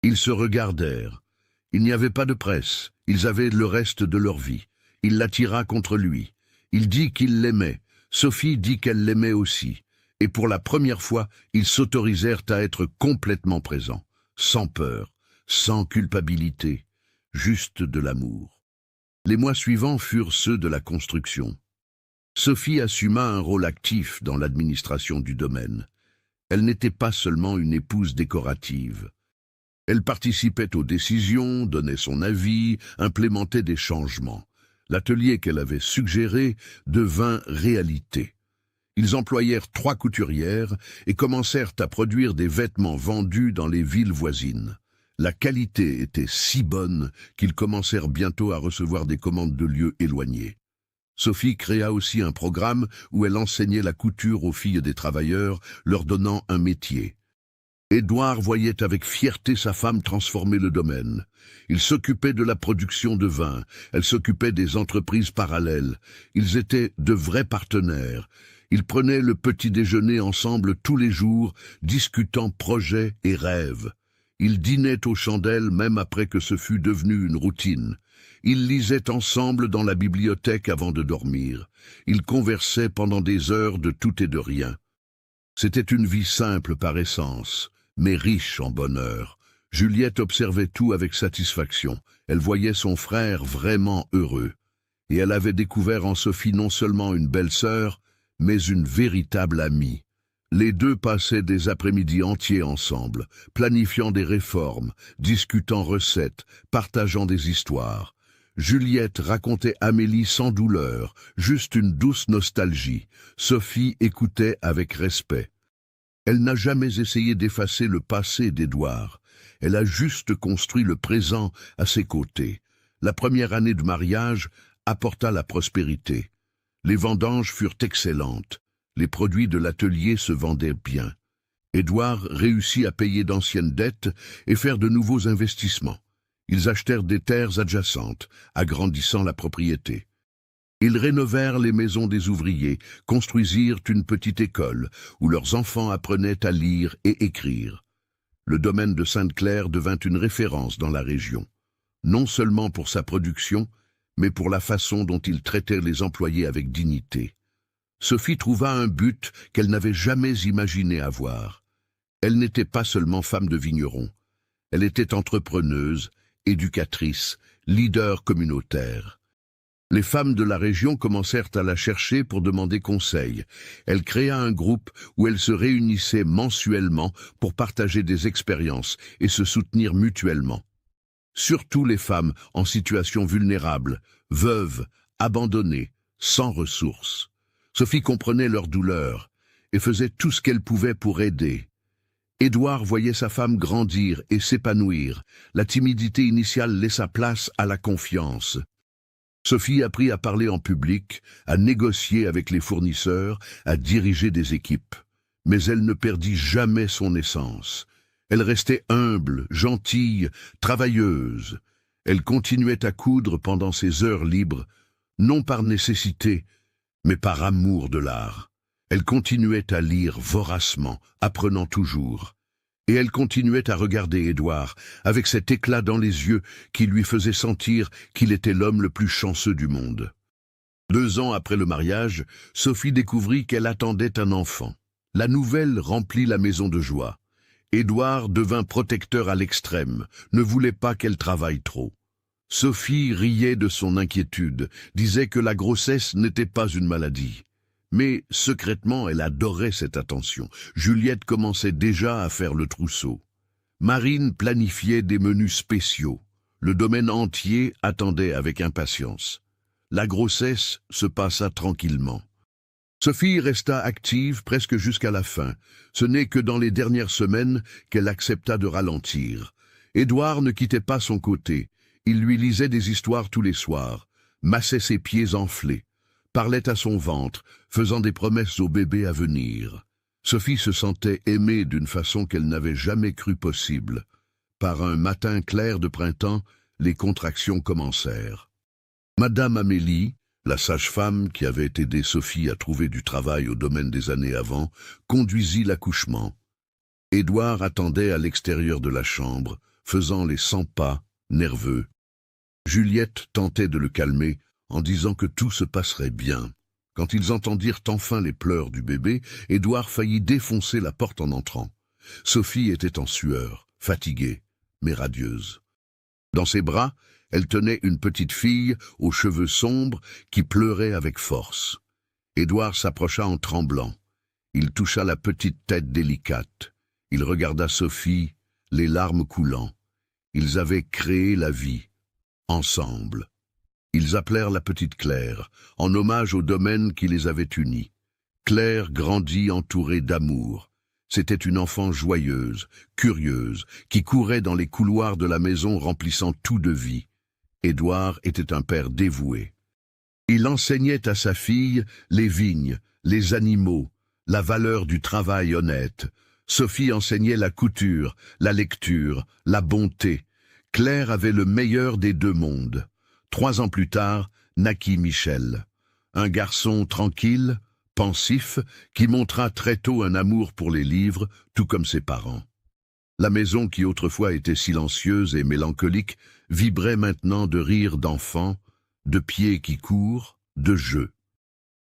Ils se regardèrent. Il n'y avait pas de presse, ils avaient le reste de leur vie. Il l'attira contre lui. Il dit qu'il l'aimait. Sophie dit qu'elle l'aimait aussi. Et pour la première fois, ils s'autorisèrent à être complètement présents, sans peur, sans culpabilité, juste de l'amour. Les mois suivants furent ceux de la construction. Sophie assuma un rôle actif dans l'administration du domaine. Elle n'était pas seulement une épouse décorative. Elle participait aux décisions, donnait son avis, implémentait des changements. L'atelier qu'elle avait suggéré devint réalité. Ils employèrent 3 couturières et commencèrent à produire des vêtements vendus dans les villes voisines. La qualité était si bonne qu'ils commencèrent bientôt à recevoir des commandes de lieux éloignés. Sophie créa aussi un programme où elle enseignait la couture aux filles des travailleurs, leur donnant un métier. Édouard voyait avec fierté sa femme transformer le domaine. Il s'occupait de la production de vin, elle s'occupait des entreprises parallèles. Ils étaient de vrais partenaires. Ils prenaient le petit déjeuner ensemble tous les jours, discutant projets et rêves. Ils dînaient aux chandelles même après que ce fût devenu une routine. Ils lisaient ensemble dans la bibliothèque avant de dormir. Ils conversaient pendant des heures de tout et de rien. C'était une vie simple par essence, mais riche en bonheur. Juliette observait tout avec satisfaction. Elle voyait son frère vraiment heureux. Et elle avait découvert en Sophie non seulement une belle sœur, mais une véritable amie. Les deux passaient des après-midi entiers ensemble, planifiant des réformes, discutant recettes, partageant des histoires. Juliette racontait Amélie sans douleur, juste une douce nostalgie. Sophie écoutait avec respect. Elle n'a jamais essayé d'effacer le passé d'Édouard. Elle a juste construit le présent à ses côtés. La première année de mariage apporta la prospérité. Les vendanges furent excellentes. Les produits de l'atelier se vendaient bien. Édouard réussit à payer d'anciennes dettes et faire de nouveaux investissements. Ils achetèrent des terres adjacentes, agrandissant la propriété. Ils rénovèrent les maisons des ouvriers, construisirent une petite école où leurs enfants apprenaient à lire et écrire. Le domaine de Sainte-Claire devint une référence dans la région, non seulement pour sa production, mais pour la façon dont il traitait les employés avec dignité. Sophie trouva un but qu'elle n'avait jamais imaginé avoir. Elle n'était pas seulement femme de vigneron, elle était entrepreneuse, éducatrice, leader communautaire. Les femmes de la région commencèrent à la chercher pour demander conseil. Elle créa un groupe où elles se réunissaient mensuellement pour partager des expériences et se soutenir mutuellement. Surtout les femmes en situation vulnérable, veuves, abandonnées, sans ressources. Sophie comprenait leur douleur et faisait tout ce qu'elle pouvait pour aider. Édouard voyait sa femme grandir et s'épanouir. La timidité initiale laissa place à la confiance. Sophie apprit à parler en public, à négocier avec les fournisseurs, à diriger des équipes. Mais elle ne perdit jamais son essence. Elle restait humble, gentille, travailleuse. Elle continuait à coudre pendant ses heures libres, non par nécessité, mais par amour de l'art. Elle continuait à lire voracement, apprenant toujours. Et elle continuait à regarder Édouard, avec cet éclat dans les yeux qui lui faisait sentir qu'il était l'homme le plus chanceux du monde. 2 ans après le mariage, Sophie découvrit qu'elle attendait un enfant. La nouvelle remplit la maison de joie. Édouard devint protecteur à l'extrême, ne voulait pas qu'elle travaille trop. Sophie riait de son inquiétude, disait que la grossesse n'était pas une maladie. Mais secrètement, elle adorait cette attention. Juliette commençait déjà à faire le trousseau. Marine planifiait des menus spéciaux. Le domaine entier attendait avec impatience. La grossesse se passa tranquillement. Sophie resta active presque jusqu'à la fin. Ce n'est que dans les dernières semaines qu'elle accepta de ralentir. Édouard ne quittait pas son côté. Il lui lisait des histoires tous les soirs, massait ses pieds enflés, parlait à son ventre, faisant des promesses au bébé à venir. Sophie se sentait aimée d'une façon qu'elle n'avait jamais cru possible. Par un matin clair de printemps, les contractions commencèrent. Madame Amélie, la sage-femme qui avait aidé Sophie à trouver du travail au domaine des années avant, conduisit l'accouchement. Édouard attendait à l'extérieur de la chambre, faisant les 100 pas, nerveux. Juliette tentait de le calmer en disant que tout se passerait bien. Quand ils entendirent enfin les pleurs du bébé, Édouard faillit défoncer la porte en entrant. Sophie était en sueur, fatiguée, mais radieuse. Dans ses bras, elle tenait une petite fille aux cheveux sombres qui pleurait avec force. Édouard s'approcha en tremblant. Il toucha la petite tête délicate. Il regarda Sophie, les larmes coulant. Ils avaient créé la vie, ensemble. Ils appelèrent la petite Claire, en hommage au domaine qui les avait unis. Claire grandit entourée d'amour. C'était une enfant joyeuse, curieuse, qui courait dans les couloirs de la maison remplissant tout de vie. Édouard était un père dévoué. Il enseignait à sa fille les vignes, les animaux, la valeur du travail honnête. Sophie enseignait la couture, la lecture, la bonté. Claire avait le meilleur des 2 mondes. 3 ans plus tard, naquit Michel, un garçon tranquille, pensif, qui montra très tôt un amour pour les livres, tout comme ses parents. La maison qui autrefois était silencieuse et mélancolique vibrait maintenant de rires d'enfants, de pieds qui courent, de jeux.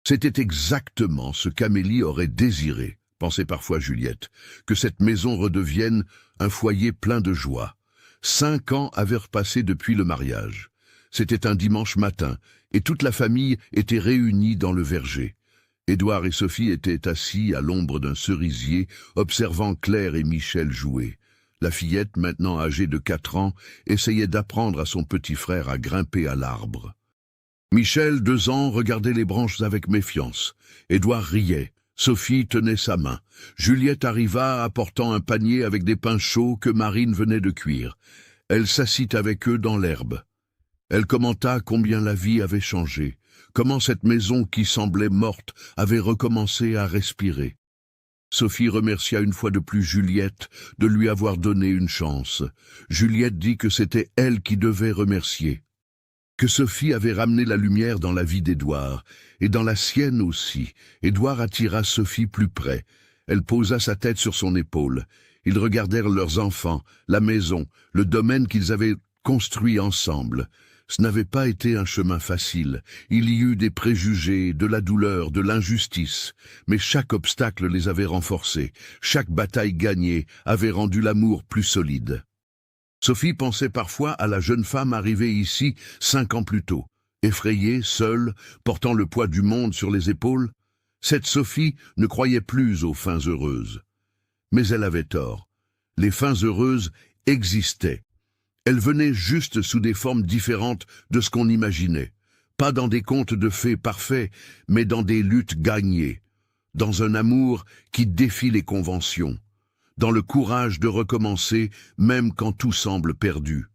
C'était exactement ce qu'Amélie aurait désiré, pensait parfois Juliette, que cette maison redevienne un foyer plein de joie. 5 ans avaient repassé depuis le mariage. C'était un dimanche matin, et toute la famille était réunie dans le verger. Édouard et Sophie étaient assis à l'ombre d'un cerisier, observant Claire et Michel jouer. La fillette, maintenant âgée de 4 ans, essayait d'apprendre à son petit frère à grimper à l'arbre. Michel, 2 ans, regardait les branches avec méfiance. Édouard riait. Sophie tenait sa main. Juliette arriva apportant un panier avec des pains chauds que Marine venait de cuire. Elle s'assit avec eux dans l'herbe. Elle commenta combien la vie avait changé, comment cette maison qui semblait morte avait recommencé à respirer. Sophie remercia une fois de plus Juliette de lui avoir donné une chance. Juliette dit que c'était elle qui devait remercier. Que Sophie avait ramené la lumière dans la vie d'Édouard, et dans la sienne aussi. Édouard attira Sophie plus près. Elle posa sa tête sur son épaule. Ils regardèrent leurs enfants, la maison, le domaine qu'ils avaient construit ensemble. Ce n'avait pas été un chemin facile. Il y eut des préjugés, de la douleur, de l'injustice. Mais chaque obstacle les avait renforcés. Chaque bataille gagnée avait rendu l'amour plus solide. Sophie pensait parfois à la jeune femme arrivée ici 5 ans plus tôt. Effrayée, seule, portant le poids du monde sur les épaules. Cette Sophie ne croyait plus aux fins heureuses. Mais elle avait tort. Les fins heureuses existaient. Elles venaient juste sous des formes différentes de ce qu'on imaginait. Pas dans des contes de fées parfaits, mais dans des luttes gagnées. Dans un amour qui défie les conventions. Dans le courage de recommencer, même quand tout semble perdu.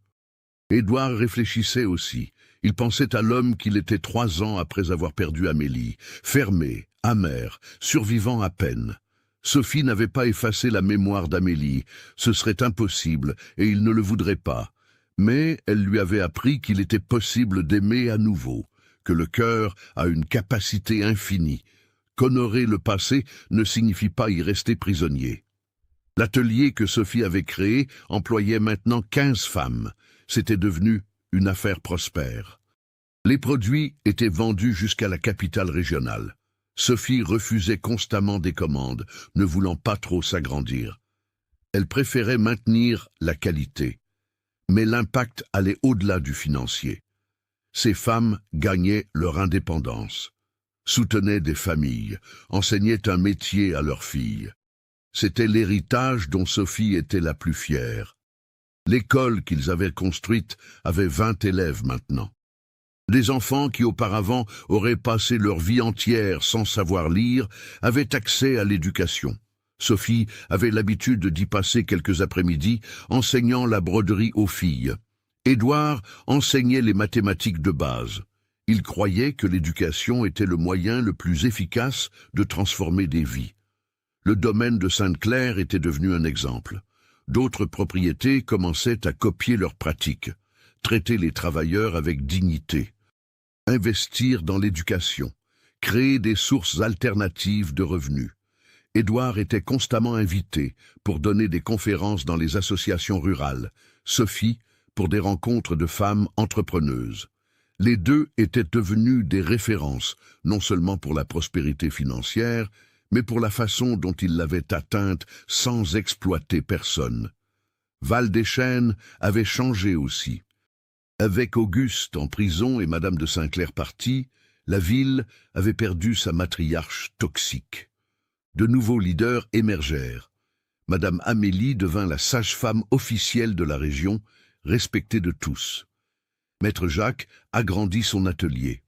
Édouard réfléchissait aussi. Il pensait à l'homme qu'il était 3 ans après avoir perdu Amélie. Fermé, amer, survivant à peine. Sophie n'avait pas effacé la mémoire d'Amélie. Ce serait impossible, et il ne le voudrait pas. Mais elle lui avait appris qu'il était possible d'aimer à nouveau, que le cœur a une capacité infinie, qu'honorer le passé ne signifie pas y rester prisonnier. L'atelier que Sophie avait créé employait maintenant 15 femmes. C'était devenu une affaire prospère. Les produits étaient vendus jusqu'à la capitale régionale. Sophie refusait constamment des commandes, ne voulant pas trop s'agrandir. Elle préférait maintenir la qualité. Mais l'impact allait au-delà du financier. Ces femmes gagnaient leur indépendance, soutenaient des familles, enseignaient un métier à leurs filles. C'était l'héritage dont Sophie était la plus fière. L'école qu'ils avaient construite avait 20 élèves maintenant. Des enfants qui auparavant auraient passé leur vie entière sans savoir lire avaient accès à l'éducation. Sophie avait l'habitude d'y passer quelques après-midi enseignant la broderie aux filles. Édouard enseignait les mathématiques de base. Il croyait que l'éducation était le moyen le plus efficace de transformer des vies. Le domaine de Sainte-Claire était devenu un exemple. D'autres propriétés commençaient à copier leurs pratiques, traiter les travailleurs avec dignité, investir dans l'éducation, créer des sources alternatives de revenus. Édouard était constamment invité pour donner des conférences dans les associations rurales, Sophie pour des rencontres de femmes entrepreneuses. Les deux étaient devenus des références, non seulement pour la prospérité financière, mais pour la façon dont ils l'avaient atteinte sans exploiter personne. Val-des-Chênes avait changé aussi. Avec Auguste en prison et Madame de Saint-Clair partie, la ville avait perdu sa matriarche toxique. De nouveaux leaders émergèrent. Madame Amélie devint la sage-femme officielle de la région, respectée de tous. Maître Jacques agrandit son atelier.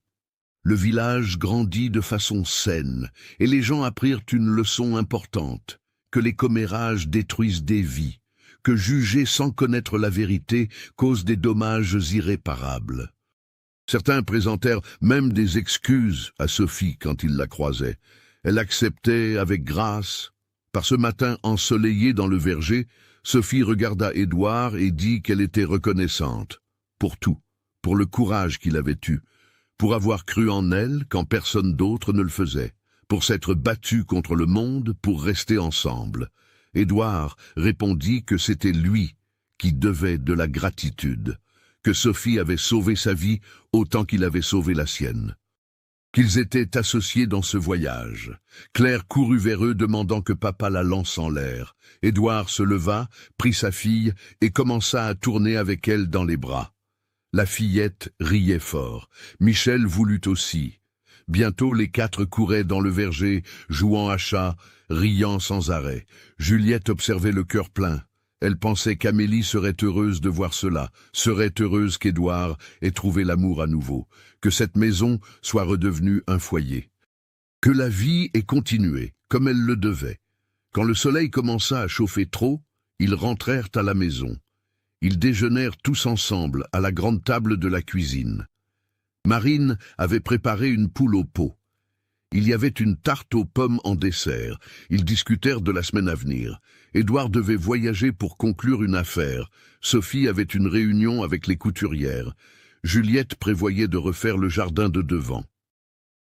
Le village grandit de façon saine, et les gens apprirent une leçon importante, que les commérages détruisent des vies, que juger sans connaître la vérité cause des dommages irréparables. Certains présentèrent même des excuses à Sophie quand ils la croisaient. Elle acceptait avec grâce. Par ce matin ensoleillé dans le verger, Sophie regarda Édouard et dit qu'elle était reconnaissante. Pour tout, pour le courage qu'il avait eu, pour avoir cru en elle quand personne d'autre ne le faisait, pour s'être battu contre le monde pour rester ensemble. Édouard répondit que c'était lui qui devait de la gratitude, que Sophie avait sauvé sa vie autant qu'il avait sauvé la sienne. Qu'ils étaient associés dans ce voyage. Claire courut vers eux demandant que papa la lance en l'air. Édouard se leva, prit sa fille et commença à tourner avec elle dans les bras. La fillette riait fort. Michel voulut aussi. Bientôt les 4 couraient dans le verger, jouant à chat, riant sans arrêt. Juliette observait le cœur plein. Elle pensait qu'Amélie serait heureuse de voir cela, serait heureuse qu'Édouard ait trouvé l'amour à nouveau, que cette maison soit redevenue un foyer. Que la vie ait continué, comme elle le devait. Quand le soleil commença à chauffer trop, ils rentrèrent à la maison. Ils déjeunèrent tous ensemble à la grande table de la cuisine. Marine avait préparé une poule au pot. Il y avait une tarte aux pommes en dessert. Ils discutèrent de la semaine à venir. Édouard devait voyager pour conclure une affaire. Sophie avait une réunion avec les couturières. Juliette prévoyait de refaire le jardin de devant.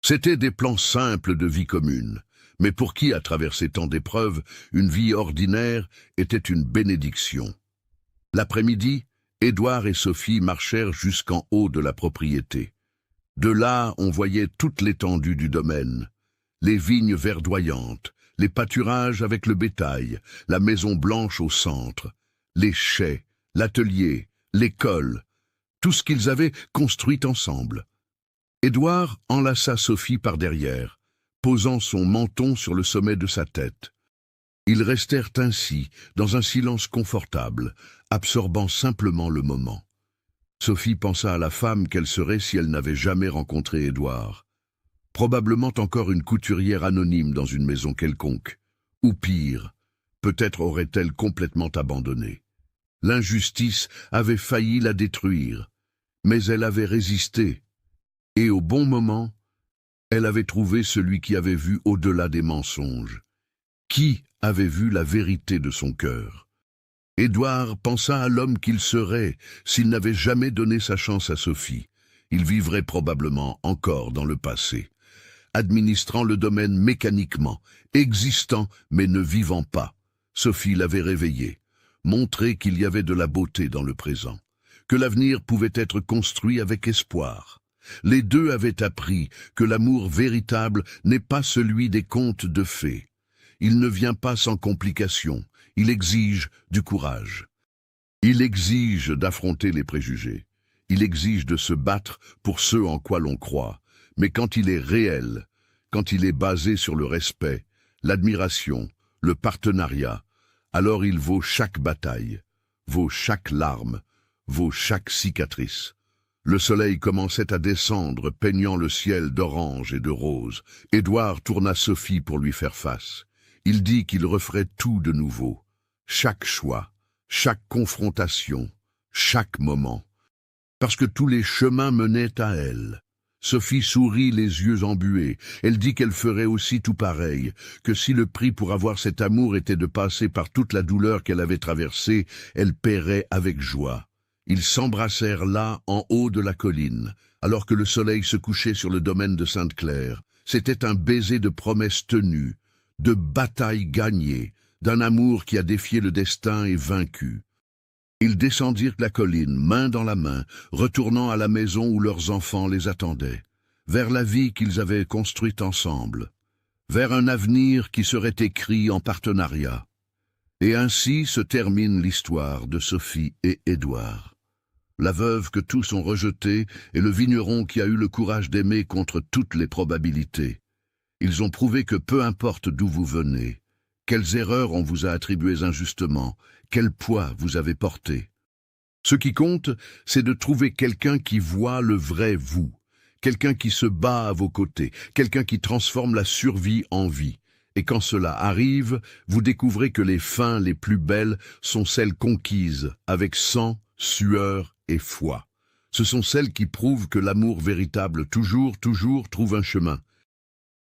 C'étaient des plans simples de vie commune. Mais pour qui, à travers ces temps d'épreuve, une vie ordinaire était une bénédiction. L'après-midi, Édouard et Sophie marchèrent jusqu'en haut de la propriété. De là, on voyait toute l'étendue du domaine. Les vignes verdoyantes, les pâturages avec le bétail, la maison blanche au centre, les chais, l'atelier, l'école, tout ce qu'ils avaient construit ensemble. Édouard enlaça Sophie par derrière, posant son menton sur le sommet de sa tête. Ils restèrent ainsi, dans un silence confortable, absorbant simplement le moment. Sophie pensa à la femme qu'elle serait si elle n'avait jamais rencontré Édouard. Probablement encore une couturière anonyme dans une maison quelconque. Ou pire, peut-être aurait-elle complètement abandonné. L'injustice avait failli la détruire, mais elle avait résisté. Et au bon moment, elle avait trouvé celui qui avait vu au-delà des mensonges. Qui avait vu la vérité de son cœur? Édouard pensa à l'homme qu'il serait s'il n'avait jamais donné sa chance à Sophie. Il vivrait probablement encore dans le passé, administrant le domaine mécaniquement, existant mais ne vivant pas. Sophie l'avait réveillé, montré qu'il y avait de la beauté dans le présent, que l'avenir pouvait être construit avec espoir. Les deux avaient appris que l'amour véritable n'est pas celui des contes de fées. Il ne vient pas sans complications, il exige du courage. Il exige d'affronter les préjugés. Il exige de se battre pour ce en quoi l'on croit. Mais quand il est réel, quand il est basé sur le respect, l'admiration, le partenariat, alors il vaut chaque bataille, vaut chaque larme, vaut chaque cicatrice. Le soleil commençait à descendre, peignant le ciel d'orange et de rose. Édouard tourna Sophie pour lui faire face. Il dit qu'il referait tout de nouveau. Chaque choix, chaque confrontation, chaque moment. Parce que tous les chemins menaient à elle. Sophie sourit les yeux embués. Elle dit qu'elle ferait aussi tout pareil, que si le prix pour avoir cet amour était de passer par toute la douleur qu'elle avait traversée, elle paierait avec joie. Ils s'embrassèrent là, en haut de la colline, alors que le soleil se couchait sur le domaine de Sainte-Claire. C'était un baiser de promesses tenues, de batailles gagnées, d'un amour qui a défié le destin et vaincu. Ils descendirent la colline, main dans la main, retournant à la maison où leurs enfants les attendaient, vers la vie qu'ils avaient construite ensemble, vers un avenir qui serait écrit en partenariat. Et ainsi se termine l'histoire de Sophie et Édouard. La veuve que tous ont rejetée et le vigneron qui a eu le courage d'aimer contre toutes les probabilités. Ils ont prouvé que peu importe d'où vous venez, quelles erreurs on vous a attribuées injustement, quel poids vous avez porté. Ce qui compte, c'est de trouver quelqu'un qui voit le vrai vous, quelqu'un qui se bat à vos côtés, quelqu'un qui transforme la survie en vie. Et quand cela arrive, vous découvrez que les fins les plus belles sont celles conquises avec sang, sueur et foi. Ce sont celles qui prouvent que l'amour véritable toujours trouve un chemin,